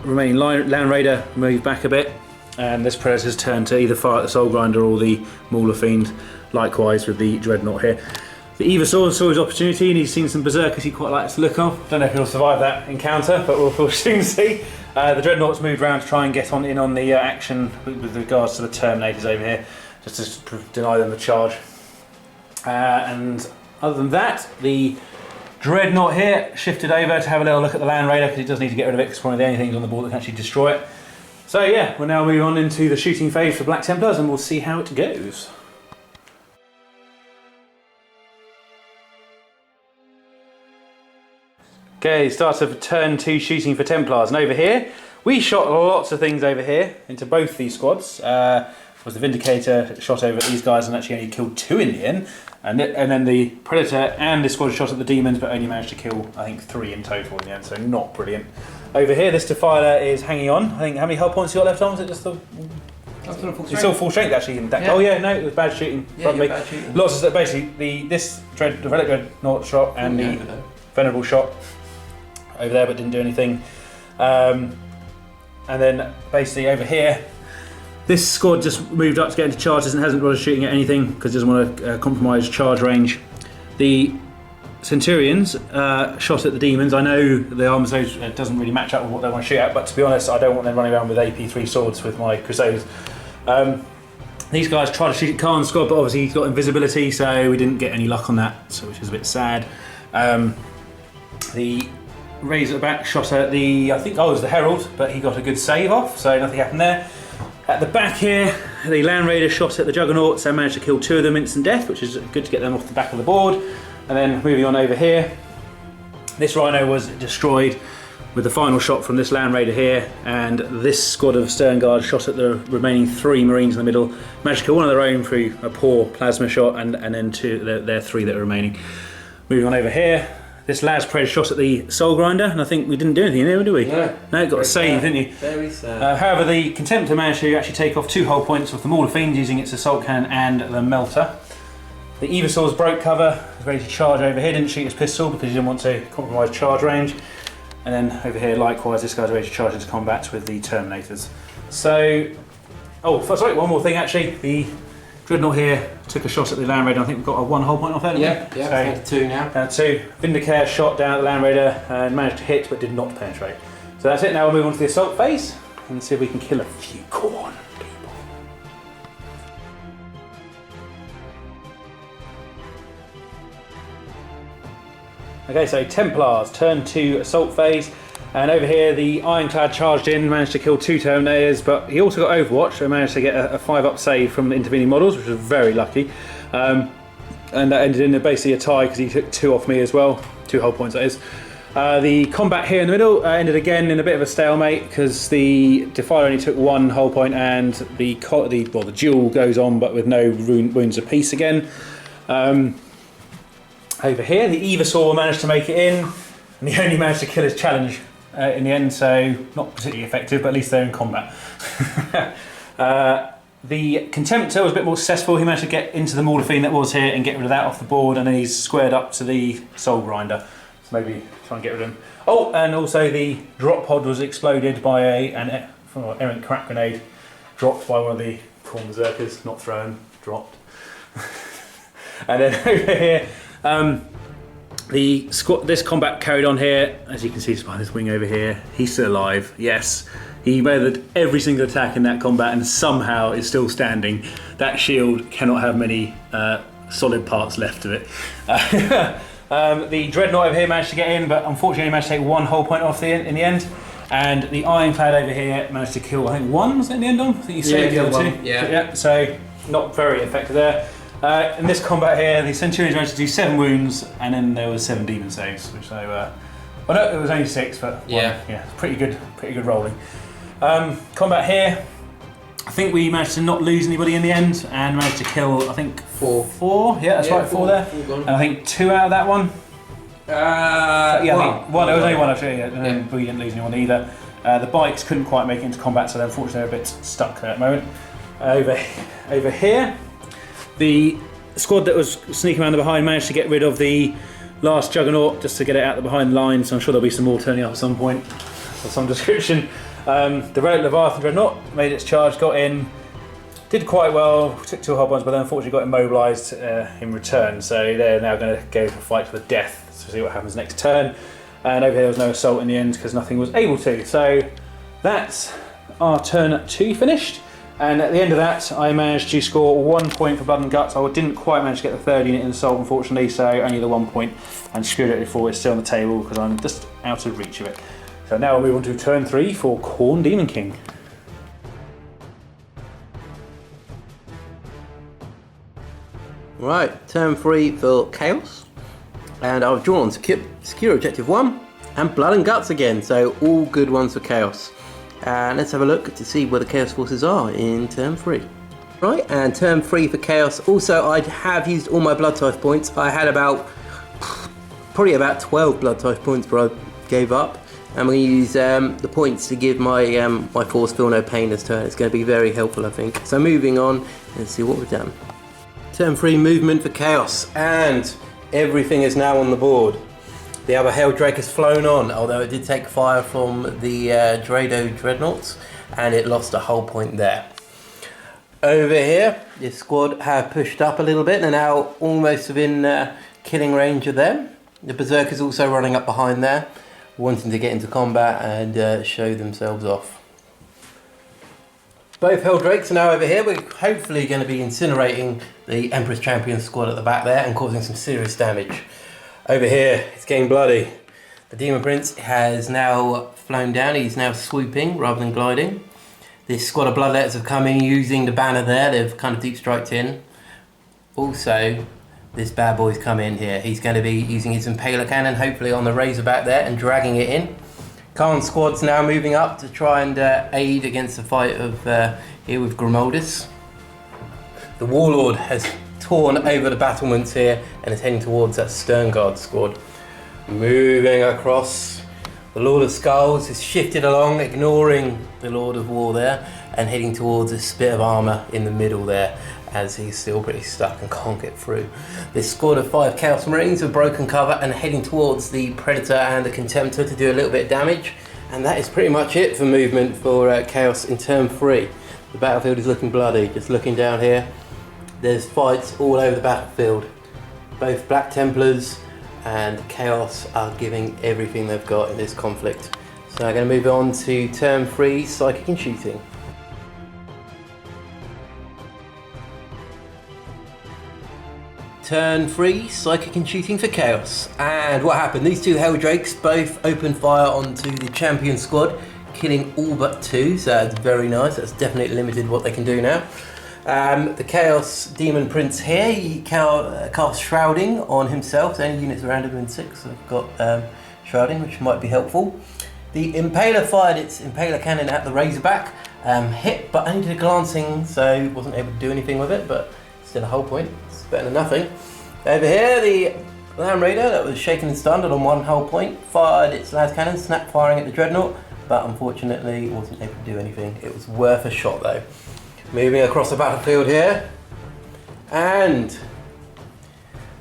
[SPEAKER 1] remaining Land Raider moved back a bit, and this Predator's turn to either fire at the Soul Grinder or the Mauler Fiend, likewise with the Dreadnought here. The Evasaur saw his opportunity and he's seen some berserkers he quite likes to look of. Don't know if he'll survive that encounter, but we'll soon see. The Dreadnought's moved around to try and get in on the action with regards to the Terminators over here, just to deny them the charge. And other than that, the Dreadnought here shifted over to have a little look at the Land Raider, because it does need to get rid of it, because it's one of the only things on the board that can actually destroy it. So yeah, we'll now move on into the shooting phase for Black Templars and we'll see how it goes. Okay, start of turn 2 shooting for Templars, and over here we shot lots of things over here into both these squads. Was the Vindicator shot over at these guys and actually only killed 2 in the end, and then the Predator and this squad shot at the Demons but only managed to kill I think 3 in total in the end, so not brilliant. Over here this Defiler is hanging on. I think how many hull points you got left on? Was it just the... It's still full strength actually in that. Yeah. Oh yeah, no, it was bad shooting.
[SPEAKER 2] Yeah, bad shooting.
[SPEAKER 1] Lots of basically this Dreadnought shot and the Venerable shot over there, but didn't do anything. And then basically over here, this squad just moved up to get into charges and hasn't bothered shooting at anything because it doesn't want to compromise charge range. The Centurions shot at the Demons. I know the armor doesn't really match up with what they want to shoot at, but to be honest, I don't want them running around with AP3 swords with my Crusaders. These guys tried to shoot at Khorne's squad, but obviously he's got invisibility, so we didn't get any luck on that, so which is a bit sad. The Razorback shot at the, I think, it was the Herald, but he got a good save off, so nothing happened there. At the back here, the Land Raider shot at the Juggernauts and managed to kill 2 of them instant death, which is good to get them off the back of the board. And then moving on over here, this Rhino was destroyed with the final shot from this Land Raider here, and this squad of Stern Guard shot at the remaining 3 Marines in the middle, managed to kill one of their own through a poor plasma shot, and then 2, their 3 that are remaining. Moving on over here, this Laz Pred shot at the Soul Grinder, and I think we didn't do anything there, did we? No, got a save, didn't you?
[SPEAKER 2] Very sad.
[SPEAKER 1] However, the Contemptor managed to actually take off 2 hull points off the Mauler Fiend using its Assault Cannon and the Melter. The Evasaur's broke cover, was ready to charge over here, didn't shoot his pistol because he didn't want to compromise charge range. And then over here, likewise, this guy's ready to charge into combat with the Terminators. So, sorry, one more thing actually. The Dreadnought here took a shot at the Land Raider. I think we've got a 1 hull point off there.
[SPEAKER 2] Yeah, so, 2 now. 2.
[SPEAKER 1] Vindicator shot down at the Land Raider and managed to hit but did not penetrate. So that's it. Now we'll move on to the assault phase and see if we can kill a few Khorne people. Okay, so Templars, turn 2 assault phase. And over here, the Ironclad charged in, managed to kill 2 Terminators, but he also got Overwatch, so managed to get a 5-up save from the intervening models, which was very lucky. And that ended in basically a tie because he took 2 off me as well, 2 hull points that is. The combat here in the middle ended again in a bit of a stalemate because the Defiler only took 1 hull point, and the duel goes on but with no wounds apiece again. Over here, the Evasaur managed to make it in, and he only managed to kill his challenge in the end, so not particularly effective, but at least they're in combat. The Contemptor was a bit more successful. He managed to get into the Mauler Fiend that was here and get rid of that off the board, and then he's squared up to the Soul Grinder. So maybe try and get rid of him. Oh, and also the drop pod was exploded by an errant crack grenade dropped by one of the Khorne berserkers, not thrown, dropped. And then over here, this combat carried on here. As you can see, just behind this wing over here, he's still alive. Yes, he weathered every single attack in that combat and somehow is still standing. That shield cannot have many solid parts left of it. The Dreadnought over here managed to get in, but unfortunately managed to take 1 hull point off in the end. And the Ironclad over here managed to kill, I think, 1, was it in the end, Dom? I think you saved the other 2. Yeah, so not very effective there. In this combat here, the Centurions managed to do 7 wounds, and then there was 7 demon saves, which they were. Well, no, it was only 6, but pretty good rolling. Combat here, I think we managed to not lose anybody in the end, and managed to kill, I think, 4. Yeah, that's right, 4 there. And I think 2 out of that one. I think 1. There was only 1 actually, and we didn't lose anyone either. The bikes couldn't quite make it into combat, so unfortunately they're a bit stuck there at the moment. Over here, the squad that was sneaking around the behind managed to get rid of the last Juggernaut just to get it out the behind line, so I'm sure there'll be some more turning up at some point. of some description. The Relic Leviathan Dreadnought made its charge, got in, did quite well, took 2 hull bonds, but then unfortunately got immobilised in return. So they're now going to go for a fight to the death to see what happens next turn. And over here there was no assault in the end because nothing was able to. So that's our turn 2 finished. And at the end of that, I managed to score 1 point for Blood and Guts. I didn't quite manage to get the 3rd unit in assault, unfortunately, so only the 1 point, and screwed it before it's still on the table because I'm just out of reach of it. So now we'll move on to turn 3 for Khorne Demon King.
[SPEAKER 2] Right, turn 3 for Chaos. And I've drawn Secure Objective 1 and Blood and Guts again, so all good ones for Chaos. And let's have a look to see where the Chaos Forces are in turn 3. Right, and turn 3 for Chaos. Also, I have used all my Blood Tithe points. I had probably about 12 Blood Tithe points, but I gave up. I'm going to use the points to give my my force feel no pain this turn. It's going to be very helpful, I think. So moving on, let's see what we've done. Turn 3 movement for Chaos, and everything is now on the board. The other Helbrecht has flown on, although it did take fire from the Drado Dreadnoughts, and it lost a whole point there. Over here, this squad have pushed up a little bit and are now almost within killing range of them. The berserkers also running up behind there, wanting to get into combat and show themselves off. Both Heldrakes are now over here. We're hopefully going to be incinerating the Empress Champion squad at the back there and causing some serious damage. Over here, it's getting bloody. The Demon Prince has now flown down. He's now swooping rather than gliding. This squad of Bloodletters have come in using the banner there. They've kind of deep striked in. Also, this bad boy's come in here. He's going to be using his Impaler Cannon, hopefully on the Razorback there, and dragging it in. Khan's squad's now moving up to try and aid against the fight of here with Grimoldus. The Warlord has torn over the battlements here and is heading towards that Sternguard squad. Moving across, the Lord of Skulls is shifted along, ignoring the Lord of War there, and heading towards a bit of armour in the middle there, as he's still pretty stuck and can't get through. This squad of 5 Chaos Marines have broken cover and heading towards the Predator and the Contemptor to do a little bit of damage. And that is pretty much it for movement for Chaos in turn 3. The battlefield is looking bloody. Just looking down here, there's fights all over the battlefield. Both Black Templars and Chaos are giving everything they've got in this conflict. So I'm going to move on to turn 3, Psychic and Shooting. Turn 3, Psychic and Shooting for Chaos. And what happened? These 2 Heldrakes both opened fire onto the Champion squad, killing all but 2, so that's very nice. That's definitely limited what they can do now. The Chaos Demon Prince here, he cast Shrouding on himself. The only units around him in 6 have got Shrouding, which might be helpful. The Impaler fired its Impaler Cannon at the Razorback, hit but only did a glancing, so wasn't able to do anything with it, but still a whole point. It's better than nothing. Over here, the Land Raider that was shaken and stunned on 1 whole point fired its las cannon, snap firing at the Dreadnought, but unfortunately wasn't able to do anything. It was worth a shot though. Moving across the battlefield here, and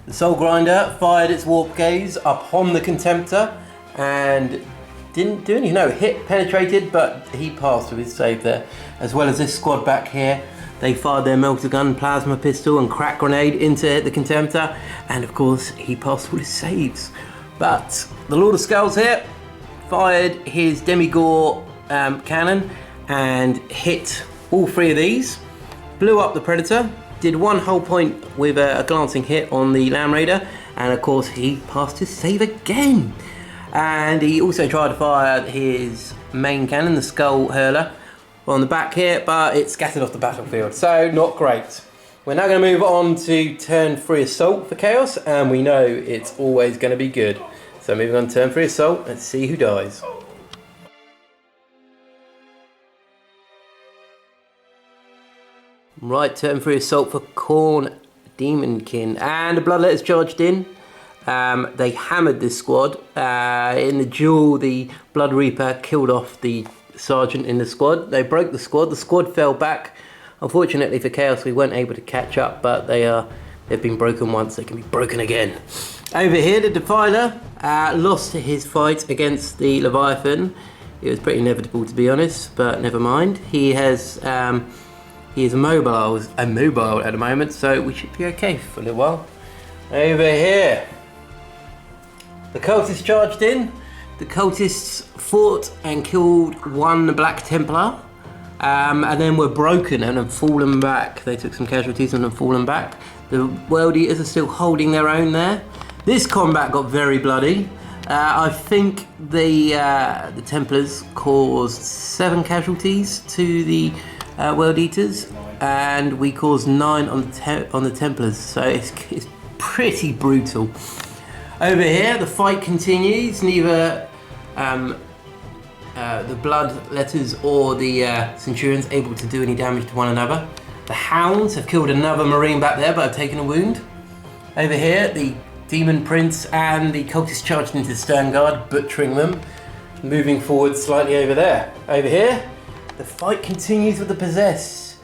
[SPEAKER 2] the Soul Grinder fired its Warp Gaze upon the Contemptor and didn't do anything. No, hit, penetrated, but he passed with his save there. As well as this squad back here, they fired their Melter Gun, Plasma Pistol and Crack Grenade into the Contemptor, and of course he passed all his saves. But the Lord of Skulls here fired his Demigore cannon and hit all 3 of these, blew up the Predator, did 1 whole point with a glancing hit on the Land Raider, and of course he passed his save again. And he also tried to fire his main cannon, the Skull Hurler, on the back here, but it scattered off the battlefield, so not great. We're now going to move on to turn 3 Assault for Chaos, and we know it's always going to be good. So moving on to turn 3 Assault, let's see who dies. Right, turn 3 Assault for Khorne Demonkin, and the Bloodletters charged in. They hammered this squad. In the duel, the Blood Reaper killed off the sergeant in the squad. They broke the squad fell back. Unfortunately for Chaos, we weren't able to catch up, but they've been broken once, they can be broken again. Over here, the Defiler lost his fight against the Leviathan. It was pretty inevitable, to be honest, but never mind. He is immobile at the moment, so we should be okay for a little while. Over here, the cultists charged in. The cultists fought and killed one Black Templar, and then were broken and have fallen back. They took some casualties and have fallen back. The World Eaters are still holding their own there. This combat got very bloody. I think the Templars caused 7 casualties to the World Eaters, and we caused 9 on the Templars. So it's pretty brutal. Over here, the fight continues. Neither the Bloodletters or the Centurions able to do any damage to one another. The Hounds have killed another Marine back there, but have taken a wound. Over here, the Demon Prince and the cultists charged into the Stern Guard, butchering them. Moving forward slightly over there. Over here, the fight continues with the Possessed.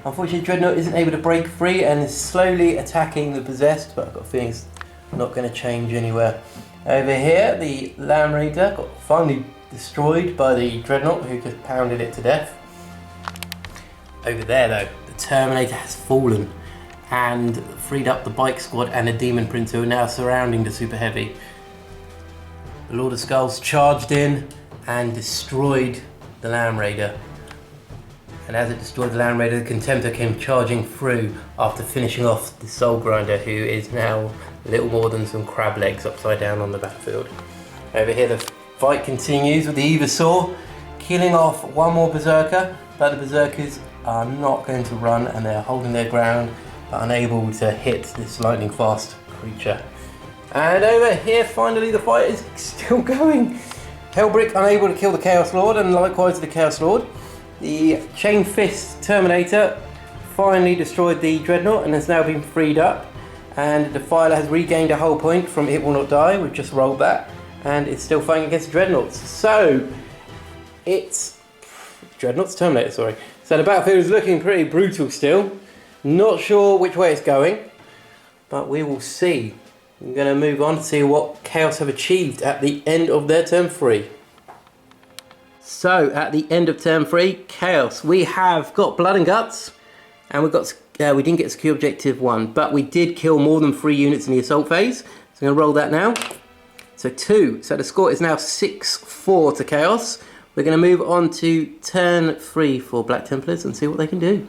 [SPEAKER 2] Unfortunately, Dreadnought isn't able to break free and is slowly attacking the Possessed, but I've got a feeling it's not going to change anywhere. Over here, the Land Raider got finally destroyed by the Dreadnought, who just pounded it to death. Over there, though, the Terminator has fallen and freed up the Bike Squad and the Demon Prince, who are now surrounding the Super Heavy. The Lord of Skulls charged in and destroyed the Land Raider. And as it destroyed the Land Raider, the Contemptor came charging through after finishing off the Soul Grinder, who is now little more than some crab legs upside down on the battlefield. Over here, the fight continues with the Eversaw killing off one more Berserker, but the Berserkers are not going to run and they're holding their ground, but unable to hit this lightning fast creature. And over here, finally, the fight is still going. Helbrecht unable to kill the Chaos Lord, and likewise the Chaos Lord. The Chain Fist Terminator finally destroyed the Dreadnought and has now been freed up. And the Defiler has regained a hull point from It Will Not Die. We've just rolled that, and it's still fighting against Dreadnoughts. So it's Dreadnoughts Terminator, sorry. So the battlefield is looking pretty brutal still. Not sure which way it's going, but we will see. I'm going to move on to see what Chaos have achieved at the end of their turn 3. So at the end of turn 3, Chaos, we have got Blood and Guts, and we didn't get secure objective 1, but we did kill more than 3 units in the assault phase. So I'm going to roll that now. So 2. So the score is now 6-4 to Chaos. We're going to move on to turn 3 for Black Templars and see what they can do.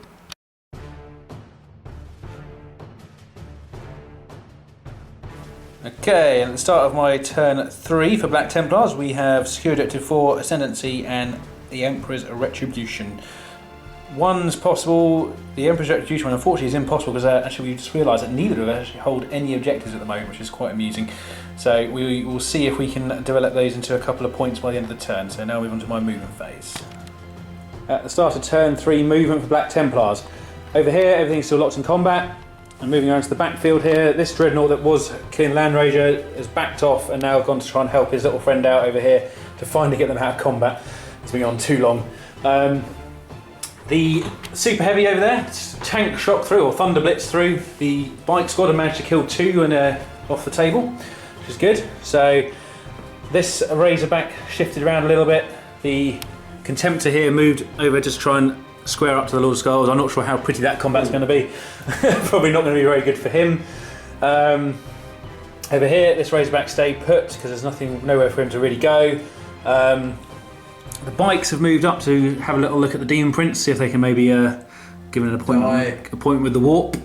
[SPEAKER 1] Okay, at the start of my turn 3 for Black Templars, we have secure objective 4, Ascendancy, and the Emperor's Retribution. One's possible, the Emperor's Retribution, unfortunately, is impossible because actually we just realised that neither of us actually hold any objectives at the moment, which is quite amusing. So we will see if we can develop those into a couple of points by the end of the turn. So now we move on to my movement phase. At the start of turn 3, movement for Black Templars. Over here, everything's still locked in combat. And moving around to the backfield here, this Dreadnought that was killing Land Raider has backed off and now gone to try and help his little friend out over here to finally get them out of combat. It's been on too long. The Super Heavy over there, tank shot through, or Thunder Blitz through the Bike Squad and managed to kill 2 and off the table, which is good. So this Razorback shifted around a little bit. The Contemptor here moved over to try and square up to the Lord of Skulls. I'm not sure how pretty that combat's going to be. Probably not going to be very good for him. Over here, this Razorback stayed put because there's nowhere for him to really go. The Bikes have moved up to have a little look at the Demon Prince, see if they can maybe give it an appointment with the Warp.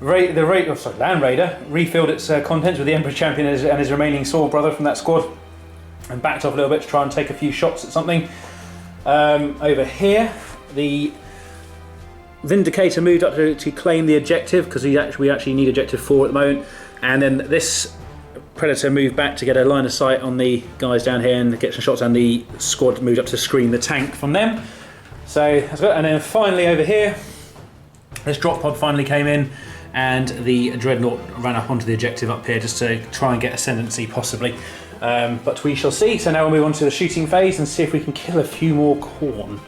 [SPEAKER 1] Land Raider refilled its contents with the Emperor's Champion and his remaining Sword Brother from that squad and backed off a little bit to try and take a few shots at something. Over here, the Vindicator moved up to claim the objective because we actually need objective 4 at the moment, and then this Predator moved back to get a line of sight on the guys down here and get some shots, and the squad moved up to screen the tank from them. So that's good. And then finally over here, this drop pod finally came in and the Dreadnought ran up onto the objective up here just to try and get ascendancy possibly. But we shall see. So now we'll move on to the shooting phase and see if we can kill a few more Khorne.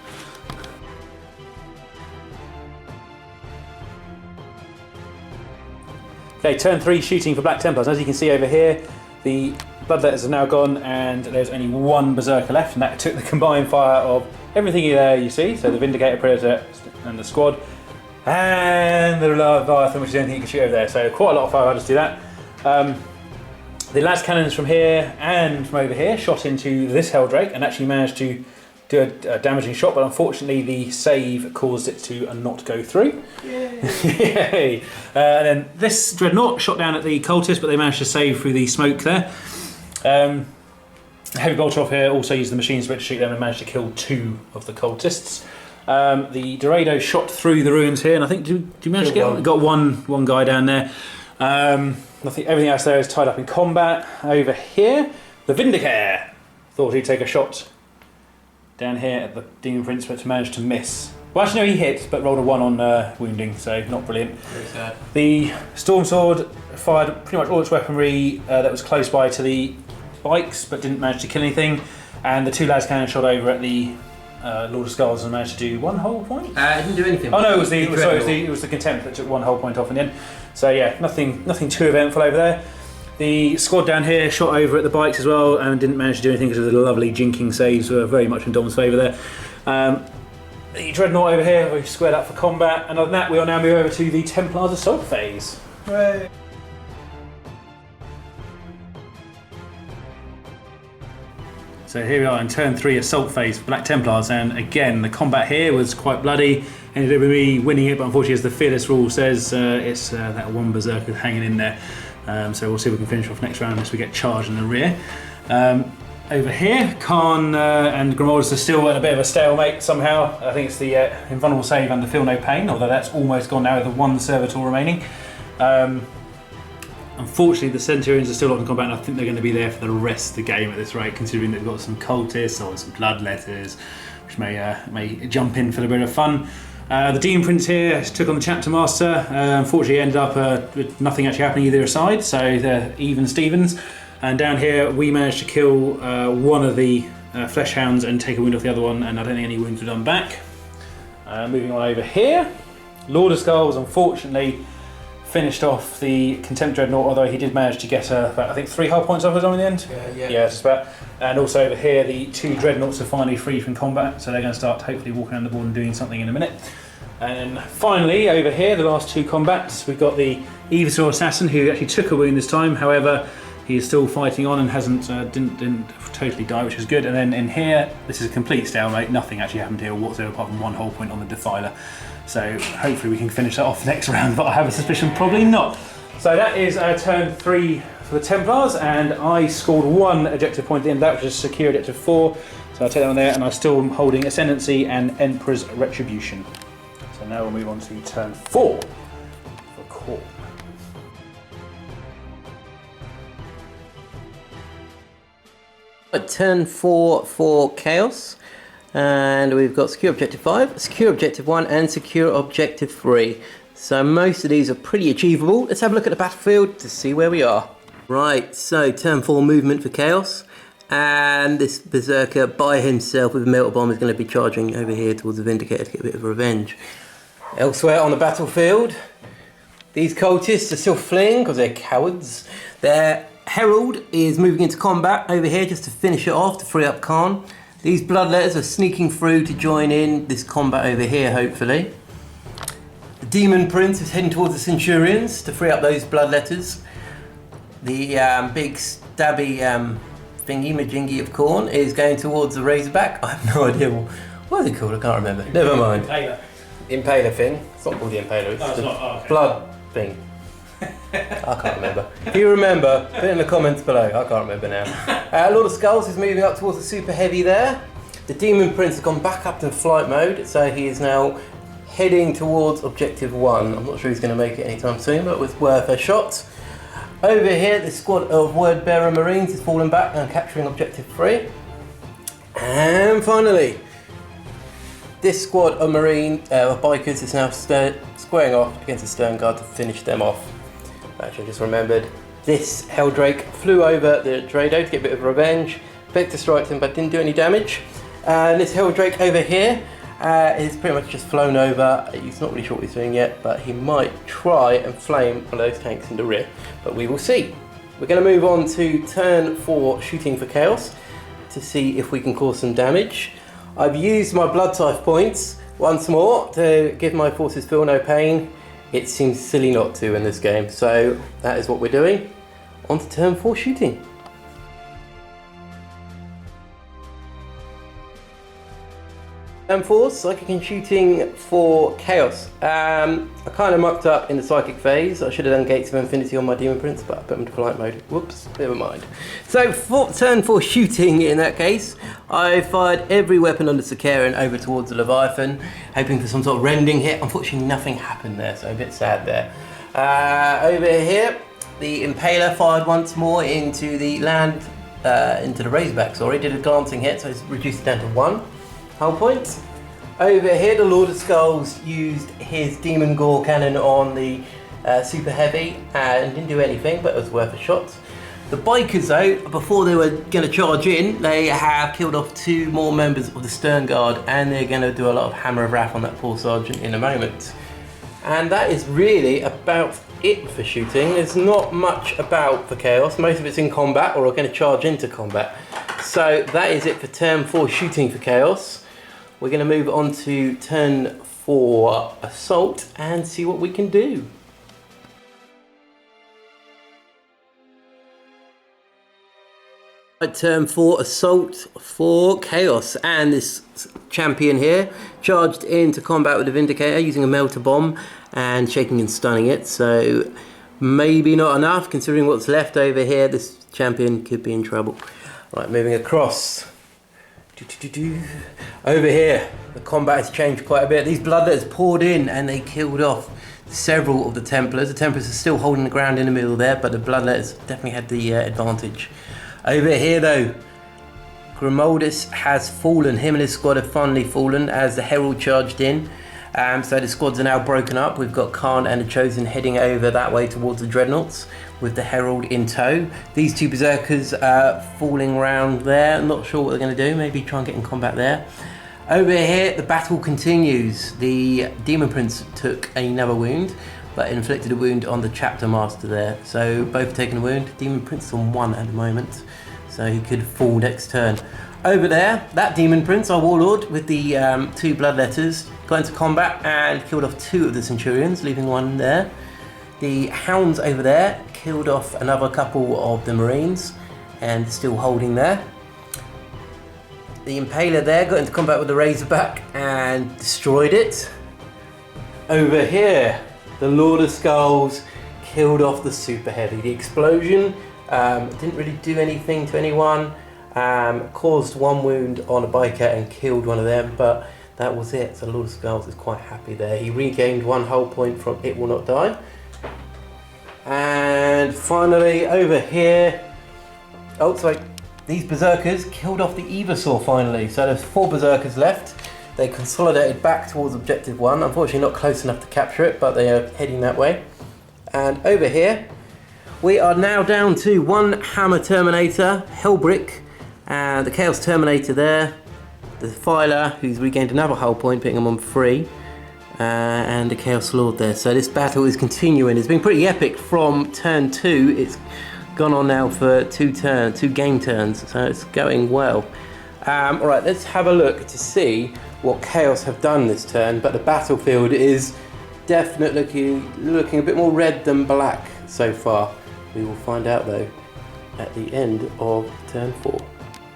[SPEAKER 1] Okay, turn 3 shooting for Black Templars. As you can see over here, the Bloodletters are now gone, and there's only one berserker left, and that took the combined fire of everything there you see. So the Vindicator, Predator, and the squad, and the Leviathan, which is anything you can shoot over there. So quite a lot of fire. I'll just do that. The las cannons from here and from over here shot into this Heldrake and actually managed to do a damaging shot, but unfortunately the save caused it to not go through. Yay! And then this Dreadnought shot down at the cultists, but they managed to save through the smoke there. Heavy Bolter off here also used the machine sprint to shoot them and managed to kill 2 of the cultists. The Dorado shot through the ruins here, and I think do you manage to get got one guy down there. Everything else there is tied up in combat. Over here, the Vindicator thought he'd take a shot down here at the Demon Prince, but managed to miss. Well, actually, no, he hit, but rolled a 1 on wounding, so not brilliant.
[SPEAKER 2] Very sad.
[SPEAKER 1] The Storm Sword fired pretty much all its weaponry that was close by to the bikes, but didn't manage to kill anything. And the 2 las cannon shot over at the Lord of Skulls and managed to do 1 whole point.
[SPEAKER 2] It didn't do anything.
[SPEAKER 1] Oh no, it was the Contempt that took 1 whole point off in the end. So yeah, nothing too eventful over there. The squad down here shot over at the bikes as well and didn't manage to do anything because of the lovely jinking saves were very much in Dom's favour there. The Dreadnought over here, we've squared up for combat, and other than that we'll now move over to the Templars assault phase. Hooray. So here we are in turn 3 assault phase for Black Templars, and again the combat here was quite bloody. Ended up with me winning it, but unfortunately, as the fearless rule says, it's that 1 berserker hanging in there. So we'll see if we can finish off next round unless we get charged in the rear. Over here, Khorne and Grimoldus are still at a bit of a stalemate somehow. I think it's the Invulnerable Save and the Feel No Pain, although that's almost gone now with the 1 Servitor remaining. Unfortunately, the Centurions are still locked in combat, and I think they're going to be there for the rest of the game at this rate, considering they've got some cultists or some bloodletters, which may jump in for a bit of fun. The Demon Prince here took on the Chapter Master. Unfortunately, ended up with nothing actually happening either side, so they're even Stevens. And down here, we managed to kill 1 of the Flesh Hounds and take a wound off the other one, and I don't think any wounds were done back. Moving on over here, Lord of Skulls unfortunately finished off the Contempt Dreadnought, although he did manage to get about, I think, 3 hull points off his own in the end. Yeah, just about. And also over here, the 2 Dreadnoughts are finally free from combat, so they're going to start hopefully walking around the board and doing something in a minute. And finally, over here, the last 2 combats, we've got the Evisor Assassin, who actually took a wound this time. However, he is still fighting on and didn't totally die, which is good. And then in here, this is a complete stalemate. Nothing actually happened here whatsoever apart from 1 whole point on the Defiler. So hopefully we can finish that off next round, but I have a suspicion probably not. So that is turn 3 for the Templars, and I scored 1 objective point at the end of that, which is secure objective 4. So I'll take that on there, and I still am holding Ascendancy and Emperor's Retribution. So now we'll move on to turn 4 for Khorne.
[SPEAKER 2] Turn 4 for Chaos, and we've got Secure Objective 5, Secure Objective 1 and Secure Objective 3. So most of these are pretty achievable. Let's have a look at the battlefield to see where we are. Right, so turn 4 movement for Chaos, and this Berserker by himself with a Melter Bomb is going to be charging over here towards the Vindicator to get a bit of revenge. Elsewhere on the battlefield, these cultists are still fleeing because they're cowards. Their Herald is moving into combat over here just to finish it off, to free up Khorne. These Bloodletters are sneaking through to join in this combat over here, hopefully. The Demon Prince is heading towards the Centurions to free up those Bloodletters. The big stabby thingy-majingy of Khorne is going towards the Razorback. I have no idea what is it called, I can't remember. Never mind.
[SPEAKER 1] Impaler.
[SPEAKER 2] Impaler thing. It's not called the Impaler, it's the blood thing. I can't remember. If you remember, put it in the comments below. I can't remember now. Lord of Skulls is moving up towards the Super Heavy there. The Demon Prince has gone back up to flight mode, so he is now heading towards Objective 1. I'm not sure he's going to make it anytime soon, but with worth a shot. Over here, the squad of Word Bearer Marines is falling back and capturing Objective 3. And finally, this squad of bikers is now squaring off against the Stern Guard to finish them off. Actually, I just remembered, this Heldrake flew over the Drado to get a bit of revenge. Vector striked him but didn't do any damage. And this Heldrake over here is pretty much just flown over. He's not really sure what he's doing yet, but he might try and flame one of those tanks in the rear. But we will see. we're going to move on to turn 4 shooting for chaos to see if we can cause some damage. I've used my blood type points once more to give my forces feel no pain. It seems silly not to in this game, so that is what we're doing. On to turn 4 shooting. Turn 4, psychic and shooting for chaos. I kind of mucked up in the psychic phase. I should have done Gates of Infinity on my Demon Prince, but I put them into flight mode. Whoops, never mind. So for turn 4 shooting in that case, I fired every weapon on the Sakarian over towards the Leviathan, hoping for some sort of rending hit. Unfortunately, nothing happened there, so a bit sad there. Over here, the Impaler fired once more into the land, into the Razorback, sorry, did a glancing hit, so it's reduced it down to 1 hull point. Over here, the Lord of Skulls used his Demon Gore cannon on the Super Heavy and didn't do anything, but it was worth a shot. The Bikers, though, before they were going to charge in, they have killed off 2 more members of the Stern Guard, and they're going to do a lot of Hammer of Wrath on that poor sergeant in a moment. And that is really about it for shooting. There's not much about for chaos. Most of it's in combat or are going to charge into combat. So that is it for turn 4 shooting for chaos. We're going to move on to turn 4 assault and see what we can do. Turn 4 assault for chaos, and this champion here charged into combat with a Vindicator using a melter bomb and shaking and stunning it, so maybe not enough considering what's left over here. This champion could be in trouble. Right, moving across. Over here, the combat has changed quite a bit. These bloodletters poured in and they killed off several of the Templars. The Templars are still holding the ground in the middle there, but the bloodletters definitely had the advantage. Over here though, Grimoldus has fallen. Him and his squad have finally fallen as the Herald charged in. So the squads are now broken up. We've got Khorne and the Chosen heading over that way towards the Dreadnoughts with the Herald in tow. These 2 berserkers are falling around there. Not sure what they're going to do. Maybe try and get in combat there. Over here, the battle continues. The Demon Prince took another wound, but inflicted a wound on the Chapter Master there. So both have taken a wound. Demon Prince is on 1 at the moment, so he could fall next turn. Over there, that Demon Prince, our Warlord, with the 2 bloodletters, got into combat and killed off 2 of the Centurions, leaving 1 there. The Hounds over there killed off another couple of the Marines and still holding there. The Impaler there got into combat with the Razorback and destroyed it. Over here, the Lord of Skulls killed off the Super Heavy. The explosion didn't really do anything to anyone. Caused 1 wound on a biker and killed 1 of them, but that was it. So Lord of Skulls is quite happy there. He regained 1 hull point from It Will Not Die. And finally over here, these berserkers killed off the Eversaw finally. So there's 4 berserkers left. They consolidated back towards objective 1. Unfortunately not close enough to capture it, but they are heading that way. And over here, we are now down to 1 Hammer Terminator, Helbrecht, and the Chaos Terminator there, the Filer, who's regained another hull point, putting him on 3, and the Chaos Lord there. So this battle is continuing. It's been pretty epic from turn 2. It's gone on now for 2 game turns, so it's going well. Alright, let's have a look to see what Chaos have done this turn, but the battlefield is definitely looking a bit more red than black so far. We will find out though at the end of turn 4.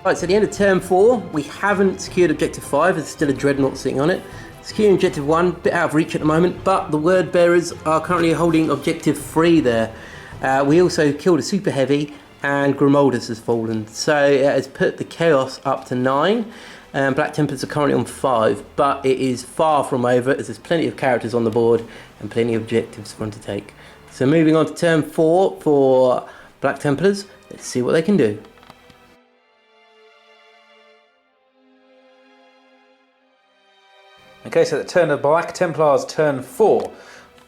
[SPEAKER 2] Right, so at the end of turn 4, we haven't secured objective 5, there's still a Dreadnought sitting on it. Securing objective 1, bit out of reach at the moment, but the Word Bearers are currently holding objective 3 there. We also killed a Super Heavy and Grimoldus has fallen, so it has put the Chaos up to 9. Black Templars are currently on 5, but it is far from over as there's plenty of characters on the board and plenty of objectives for them to take. So moving on to turn 4 for Black Templars, let's see what they can do.
[SPEAKER 1] Okay, so the turn of Black Templars, turn 4.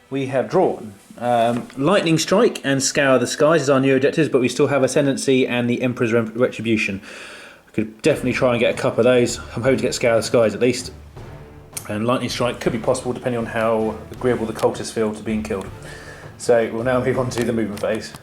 [SPEAKER 1] We have drawn Lightning Strike and Scour the Skies as our new objectives, but we still have Ascendancy and the Emperor's Retribution. We could definitely try and get a couple of those. I'm hoping to get Scour the Skies at least. And Lightning Strike could be possible depending on how agreeable the cultists feel to being killed. So we'll now move on to the movement phase.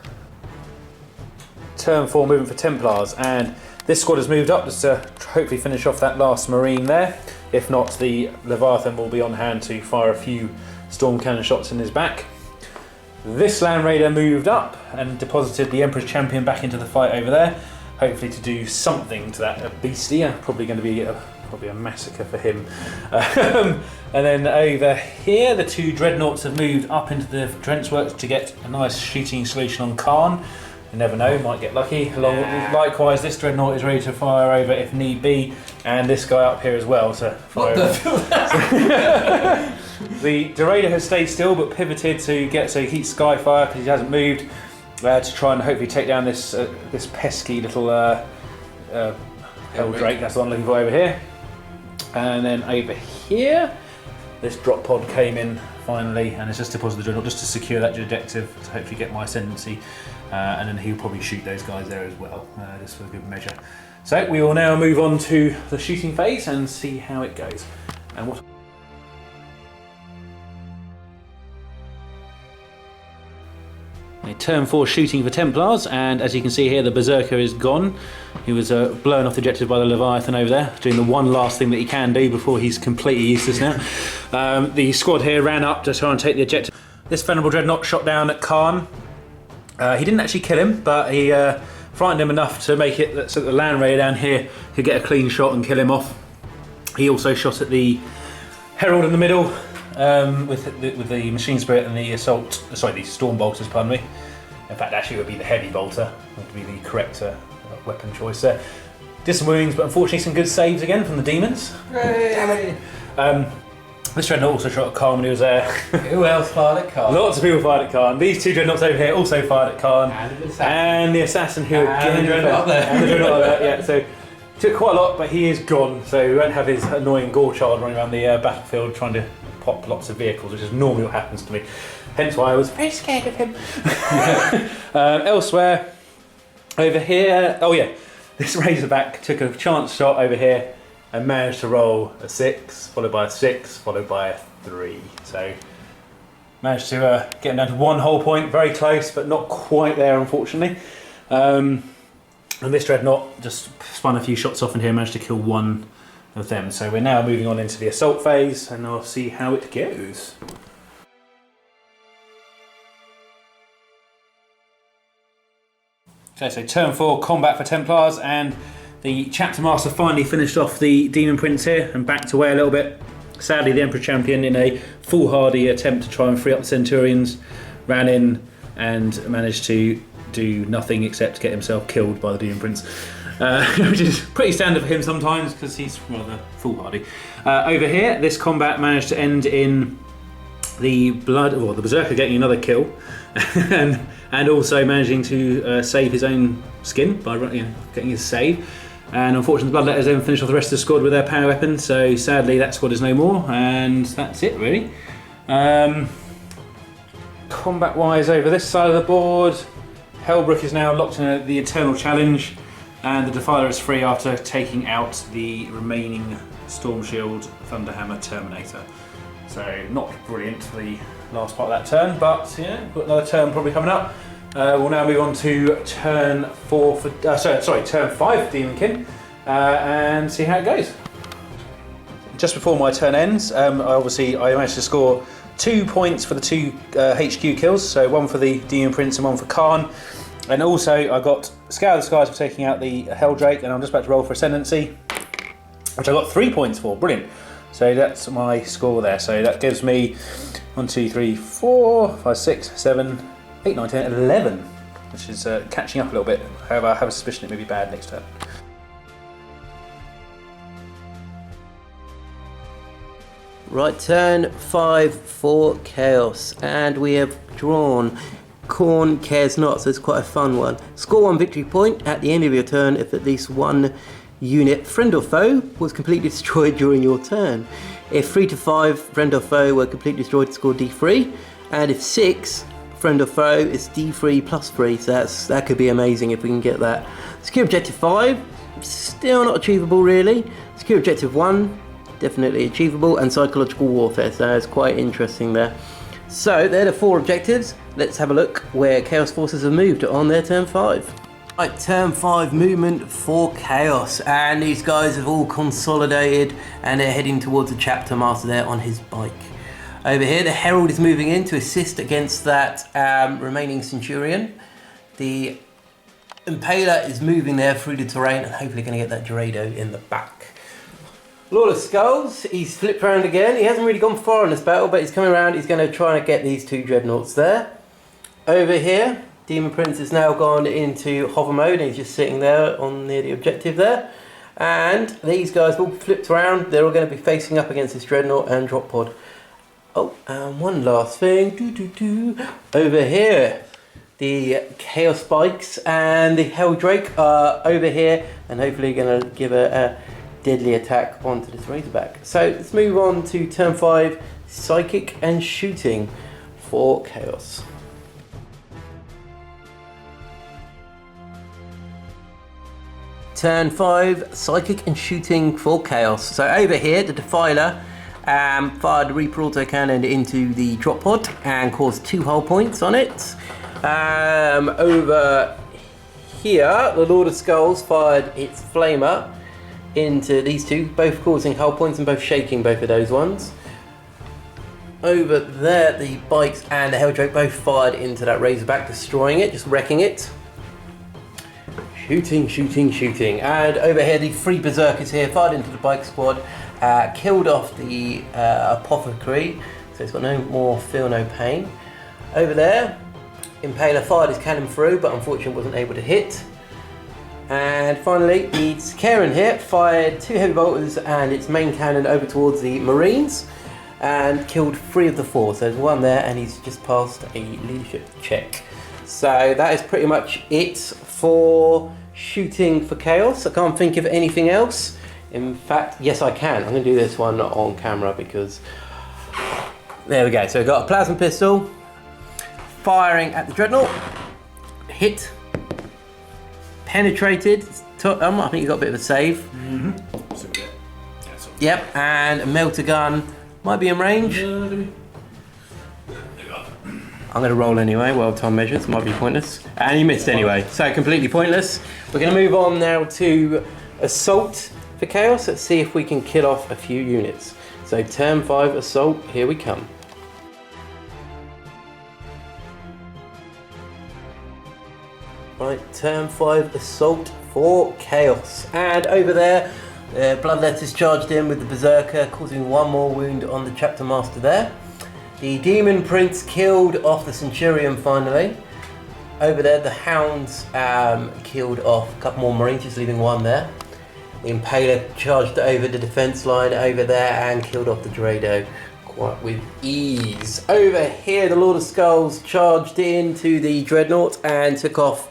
[SPEAKER 1] turn 4 movement for Templars, and this squad has moved up just to hopefully finish off that last Marine there. If not, the Leviathan will be on hand to fire a few storm cannon shots in his back. This Land Raider moved up and deposited the Emperor's Champion back into the fight over there, hopefully to do something to that beastie. Probably going to be probably a massacre for him. And then over here, the 2 Dreadnoughts have moved up into the trench works to get a nice shooting solution on Khorne. You never know, might get lucky. Likewise, this Dreadnought is ready to fire over if need be, and this guy up here as well to fire over. The Deraider has stayed still but pivoted to get so he keeps Skyfire because he hasn't moved to try and hopefully take down this this pesky little Helbrecht. That's what I'm looking for over here. And then over here, this drop pod came in finally, and it's just deposited the Dreadnought just to secure that objective to hopefully get my ascendancy. And then he'll probably shoot those guys there as well, just for good measure. So we will now move on to the shooting phase and see how it goes. And what? Turn 4 shooting for Templars, and as you can see here, the Berserker is gone. He was blown off the objective by the Leviathan over there, doing the one last thing that he can do before he's completely useless now. The squad here ran up to try and take the objective. This Venerable Dreadnought shot down at Khorne. He didn't actually kill him, but he frightened him enough to make it so that the Land Raider down here could get a clean shot and kill him off. He also shot at the Herald in the middle with the Machine Spirit and the the Storm Bolters, pardon me. In fact, actually it would be the Heavy Bolter, would be the correct weapon choice there. Did some wounds, but unfortunately some good saves again from the demons.
[SPEAKER 2] Hooray!
[SPEAKER 1] This Dreadnought also shot at Khorne when he was there.
[SPEAKER 2] Who else fired at Khorne?
[SPEAKER 1] Lots of people fired at Khorne. These 2 Dreadnoughts over here also fired at Khorne. And the Assassin who again...
[SPEAKER 2] And the Dreadnought up there.
[SPEAKER 1] And the Dreadnought up there, yeah. So, took quite a lot, but he is gone. So we won't have his annoying Gore Child running around the battlefield trying to pop lots of vehicles, which is normally what happens to me. Hence why I was very scared of him. Elsewhere, over here... Oh yeah, this Razorback took a chance shot over here and managed to roll a 6, followed by a 6, followed by a 3. So managed to get him down to 1 whole point, very close, but not quite there, unfortunately. And this Dreadnought just spun a few shots off in here, managed to kill 1 of them. So we're now moving on into the assault phase, and I'll see how it goes. Okay, so turn 4, combat for Templars, and the Chapter Master finally finished off the Demon Prince here and backed away a little bit. Sadly, the Emperor Champion, in a foolhardy attempt to try and free up the Centurions, ran in and managed to do nothing except get himself killed by the Demon Prince, which is pretty standard for him sometimes because he's rather foolhardy. Over here, this combat managed to end in the the Berserker getting another kill and also managing to save his own skin by getting his save. And unfortunately, the Bloodletters then finish off the rest of the squad with their power weapons, so sadly that squad is no more, and that's it really. Combat wise, over this side of the board, Helbrecht is now locked in the Eternal Challenge, and the Defiler is free after taking out the remaining Storm Shield Thunderhammer Terminator. So not brilliant for the last part of that turn, but yeah, got another turn probably coming up. We'll now move on to turn 4 for turn 5 for Demonkin, and see how it goes. Just before my turn ends, I managed to score 2 points for the 2 HQ kills, so 1 for the Demon Prince and 1 for Khorne. And also I got Scour the Skies for taking out the Heldrake, and I'm just about to roll for Ascendancy, which I got 3 points for. Brilliant. So that's my score there. So that gives me 1, 2, 3, 4, 5, 6, 7, 8, 9, 10, 11, which is catching up a little bit. However, I have a suspicion it may be bad next turn.
[SPEAKER 2] Right, turn 5 for Chaos, and we have drawn Khorne Cares Not, so it's quite a fun one. Score 1 victory point at the end of your turn if at least 1 unit, friend or foe, was completely destroyed during your turn. If 3 to 5 friend or foe were completely destroyed, score D3, and if 6 friend or foe, it's D3 plus 3, so that could be amazing if we can get that. Secure objective 5, still not achievable really. Secure objective 1, definitely achievable, and psychological warfare, so it's quite interesting there. So they're the 4 objectives. Let's have a look where Chaos Forces have moved on their turn 5. Right, turn 5 movement for Chaos, and these guys have all consolidated and they're heading towards the chapter master there on his bike. Over here the Herald is moving in to assist against that remaining Centurion. The Impaler is moving there through the terrain and hopefully going to get that Dorado in the back. Lord of Skulls, he's flipped around again. He hasn't really gone far in this battle, but he's coming around. He's going to try and get these 2 Dreadnoughts there. Over here, Demon Prince has now gone into hover mode and he's just sitting there on near the objective there. And these guys all flipped around. They're all going to be facing up against this Dreadnought and Drop Pod. Oh, and one last thing. Over here, the Chaos Bikes and the Heldrake are over here and hopefully going to give a deadly attack onto this Razorback. So let's move on to turn 5, Psychic and Shooting for Chaos. Turn 5, Psychic and Shooting for Chaos. So over here, the Defiler fired the Reaper autocannon into the drop pod and caused 2 hull points on it. Over here, the Lord of Skulls fired its Flamer into these 2, both causing hull points and both shaking both of those ones. Over there, the Bikes and the Heldrake both fired into that Razorback, destroying it, just wrecking it. Shooting, shooting, shooting. And over here, the 3 Berserkers here fired into the Bike Squad, killed off the Apothecary, so it's got no more feel, no pain. Over there, Impaler fired his cannon through, but unfortunately wasn't able to hit. And finally, the Khorne here fired 2 heavy bolters and its main cannon over towards the Marines and killed 3 of the 4. So there's 1 there, and he's just passed a leadership check. So that is pretty much it for shooting for Chaos. I can't think of anything else. In fact, yes I can. I'm going to do this one on camera because... There we go. So we've got a plasma pistol firing at the Dreadnought. Hit. Penetrated. I think you got a bit of a save. Yep, and a melter gun. Might be in range. I'm going to roll anyway, well-timed measures, might be pointless. And you missed anyway, so completely pointless. We're going to move on now to Assault for Chaos. Let's see if we can kill off a few units. So turn 5 Assault, here we come. Right, turn 5 Assault for Chaos. And over there, Bloodletter's charged in with the Berserker, causing 1 more wound on the Chapter Master there. The Demon Prince killed off the Centurion finally. Over there, the Hounds killed off a couple more Marines, just leaving 1 there. The Impaler charged over the defense line over there and killed off the Dorado quite with ease. Over here, the Lord of Skulls charged into the Dreadnought and took off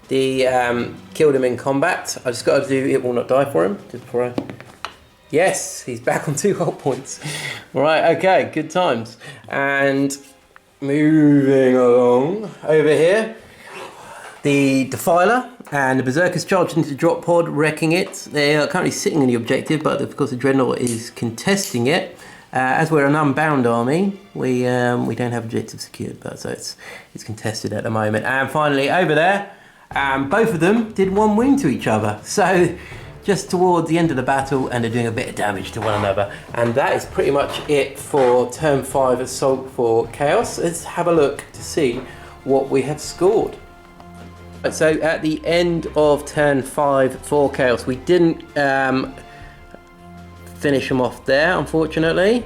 [SPEAKER 2] the, killed him in combat. I just got to do It Will Not Die for him, just before I... Yes, he's back on 2 hull points. Right, okay, good times. And moving along over here, the Defiler and the Berserkers charged into the drop pod, wrecking it. They are currently sitting in the objective, but of course the Dreadnought is contesting it. As we're an unbound army, we don't have objectives secured, but so it's contested at the moment. And finally, over there, both of them did 1 wound to each other. So just towards the end of the battle, and they're doing a bit of damage to one another. And that is pretty much it for turn 5 Assault for Chaos. Let's have a look to see what we have scored. So at the end of turn 5 for Chaos, we didn't finish them off there, unfortunately.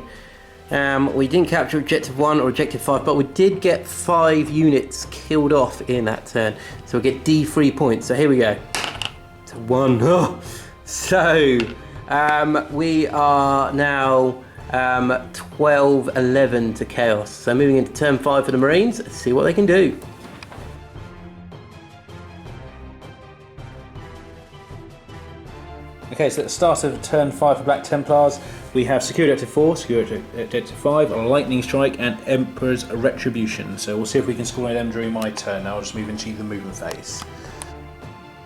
[SPEAKER 2] We didn't capture objective 1 or objective 5, but we did get 5 units killed off in that turn. So we get D3 points. So here we go. To 1. Oh. So we are now 12-11 to Chaos. So moving into turn 5 for the Marines, let's see what they can do.
[SPEAKER 1] Okay, so at the start of turn 5 for Black Templars, we have Security Objective 4, Security Objective 5, Lightning Strike, and Emperor's Retribution. So we'll see if we can score any of them during my turn. Now I'll just move into the movement phase.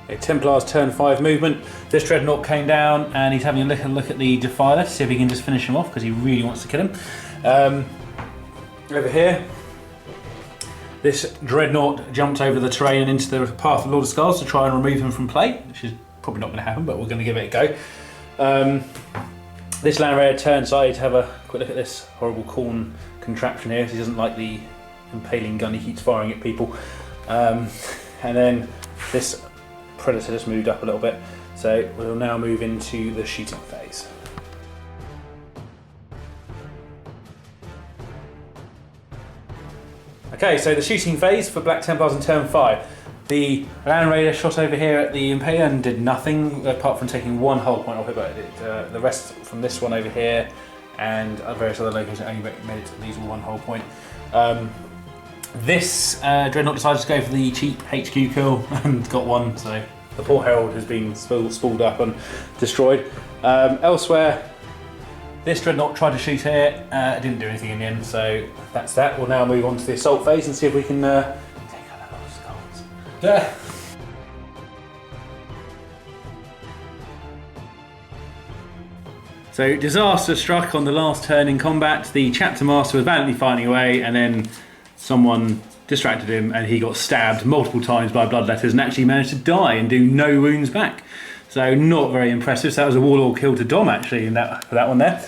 [SPEAKER 1] Okay, Templars turn 5 movement. This Dreadnought came down and he's having a look at the Defiler to see if he can just finish him off because he really wants to kill him. Over here, This dreadnought jumped over the terrain and into the path of Lord of Skulls to try and remove him from play, which is probably not going to happen, but we're going to give it a go. This land raider turned side to have a quick look at this horrible Khorne contraption here. He doesn't like the impaling gun he keeps firing at people. And then this predator just moved up a little bit. So we'll now move into the shooting phase. Okay, so the shooting phase for Black Templars in turn 5. The Land Raider shot over here at the Impaler and did nothing apart from taking one hull point off it, but the rest from this one over here and various other locations only made these all one hull point. This Dreadnought decided to go for the cheap HQ kill and got one, so the poor Herald has been spooled up and destroyed. Elsewhere, this Dreadnought tried to shoot here, it didn't do anything in the end, so that's that. We'll now move on to the assault phase and see if we can take out that lot of skulls. Yeah. So disaster struck on the last turn in combat. The chapter master was valiantly fighting away, and then someone distracted him and he got stabbed multiple times by bloodletters and actually managed to die and do no wounds back. So not very impressive. So that was a warlord kill to Dom actually for that one there.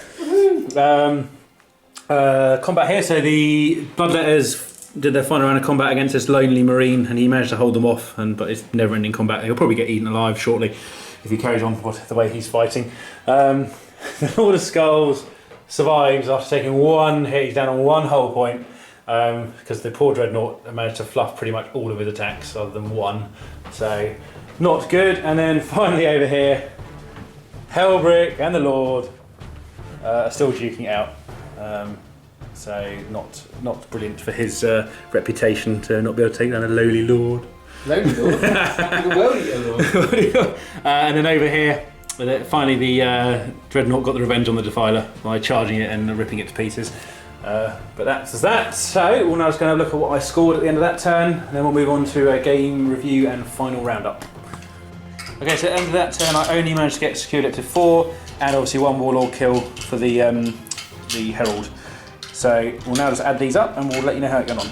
[SPEAKER 1] Combat here. So the bloodletters did their final round of combat against this lonely marine, and he managed to hold them off. But it's never-ending combat. He'll probably get eaten alive shortly if he carries on the way he's fighting. The Lord of Skulls survives after taking one hit. He's down on one hull point because the poor Dreadnought managed to fluff pretty much all of his attacks other than one. So not good. And then finally over here, Helbrecht and the Lord are still duking it out. So not brilliant for his reputation to not be able to take down a lowly Lord.
[SPEAKER 2] Lowly Lord? Lord.
[SPEAKER 1] And then over here, finally the Dreadnought got the revenge on the Defiler by charging it and ripping it to pieces. But that's that. So we're now just going to look at what I scored at the end of that turn, and then we'll move on to a game review and final roundup. Okay, so at the end of that turn I only managed to get secured up to 4, and obviously one warlord kill for the Herald. So we'll now just add these up and we'll let you know how it got on.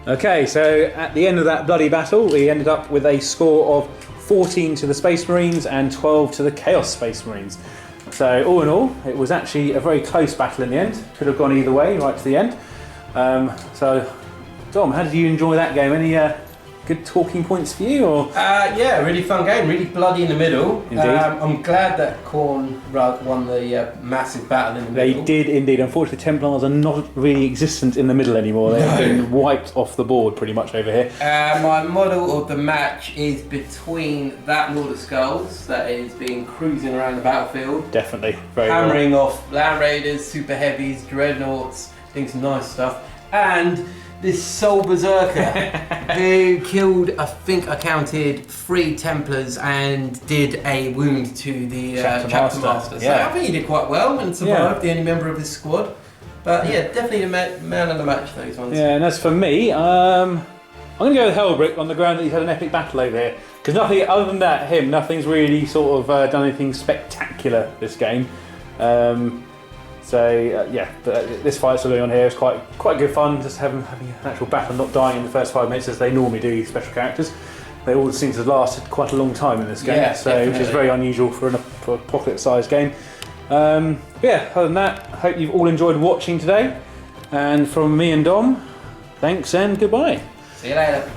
[SPEAKER 1] Okay, so at the end of that bloody battle we ended up with a score of 14 to the Space Marines and 12 to the Chaos Space Marines. So all in all, it was actually a very close battle in the end. Could have gone either way right to the end. So Dom, how did you enjoy that game? Any good talking points for you? Or?
[SPEAKER 2] Yeah, really fun game, really bloody in the middle.
[SPEAKER 1] Indeed.
[SPEAKER 2] I'm glad that Khorne won the massive battle in the middle.
[SPEAKER 1] They did indeed. Unfortunately, Templars are not really existent in the middle anymore. They've been wiped off the board pretty much over here.
[SPEAKER 2] My model of the match is between that Lord of Skulls that is being cruising around the battlefield.
[SPEAKER 1] Definitely. Very
[SPEAKER 2] hammering off Land Raiders, Super Heavies, Dreadnoughts, doing some nice stuff. And this sole berserker who killed, I think I counted 3 Templars and did a wound to the chapter master. So
[SPEAKER 1] yeah.
[SPEAKER 2] I think he did quite well and survived, the only member of his squad. But yeah, definitely the man of the match, those ones.
[SPEAKER 1] Yeah, and as for me, I'm going to go with Helbrecht on the ground that he's had an epic battle over here. Because nothing other than that, nothing's really sort of done anything spectacular this game. But this fight still going on here is quite good fun, just having an actual battle, not dying in the first 5 minutes as they normally do special characters. They all seem to have lasted quite a long time in this game, which is very unusual for an apocalypse-sized game. Other than that, I hope you've all enjoyed watching today. And from me and Dom, thanks and goodbye.
[SPEAKER 2] See you later.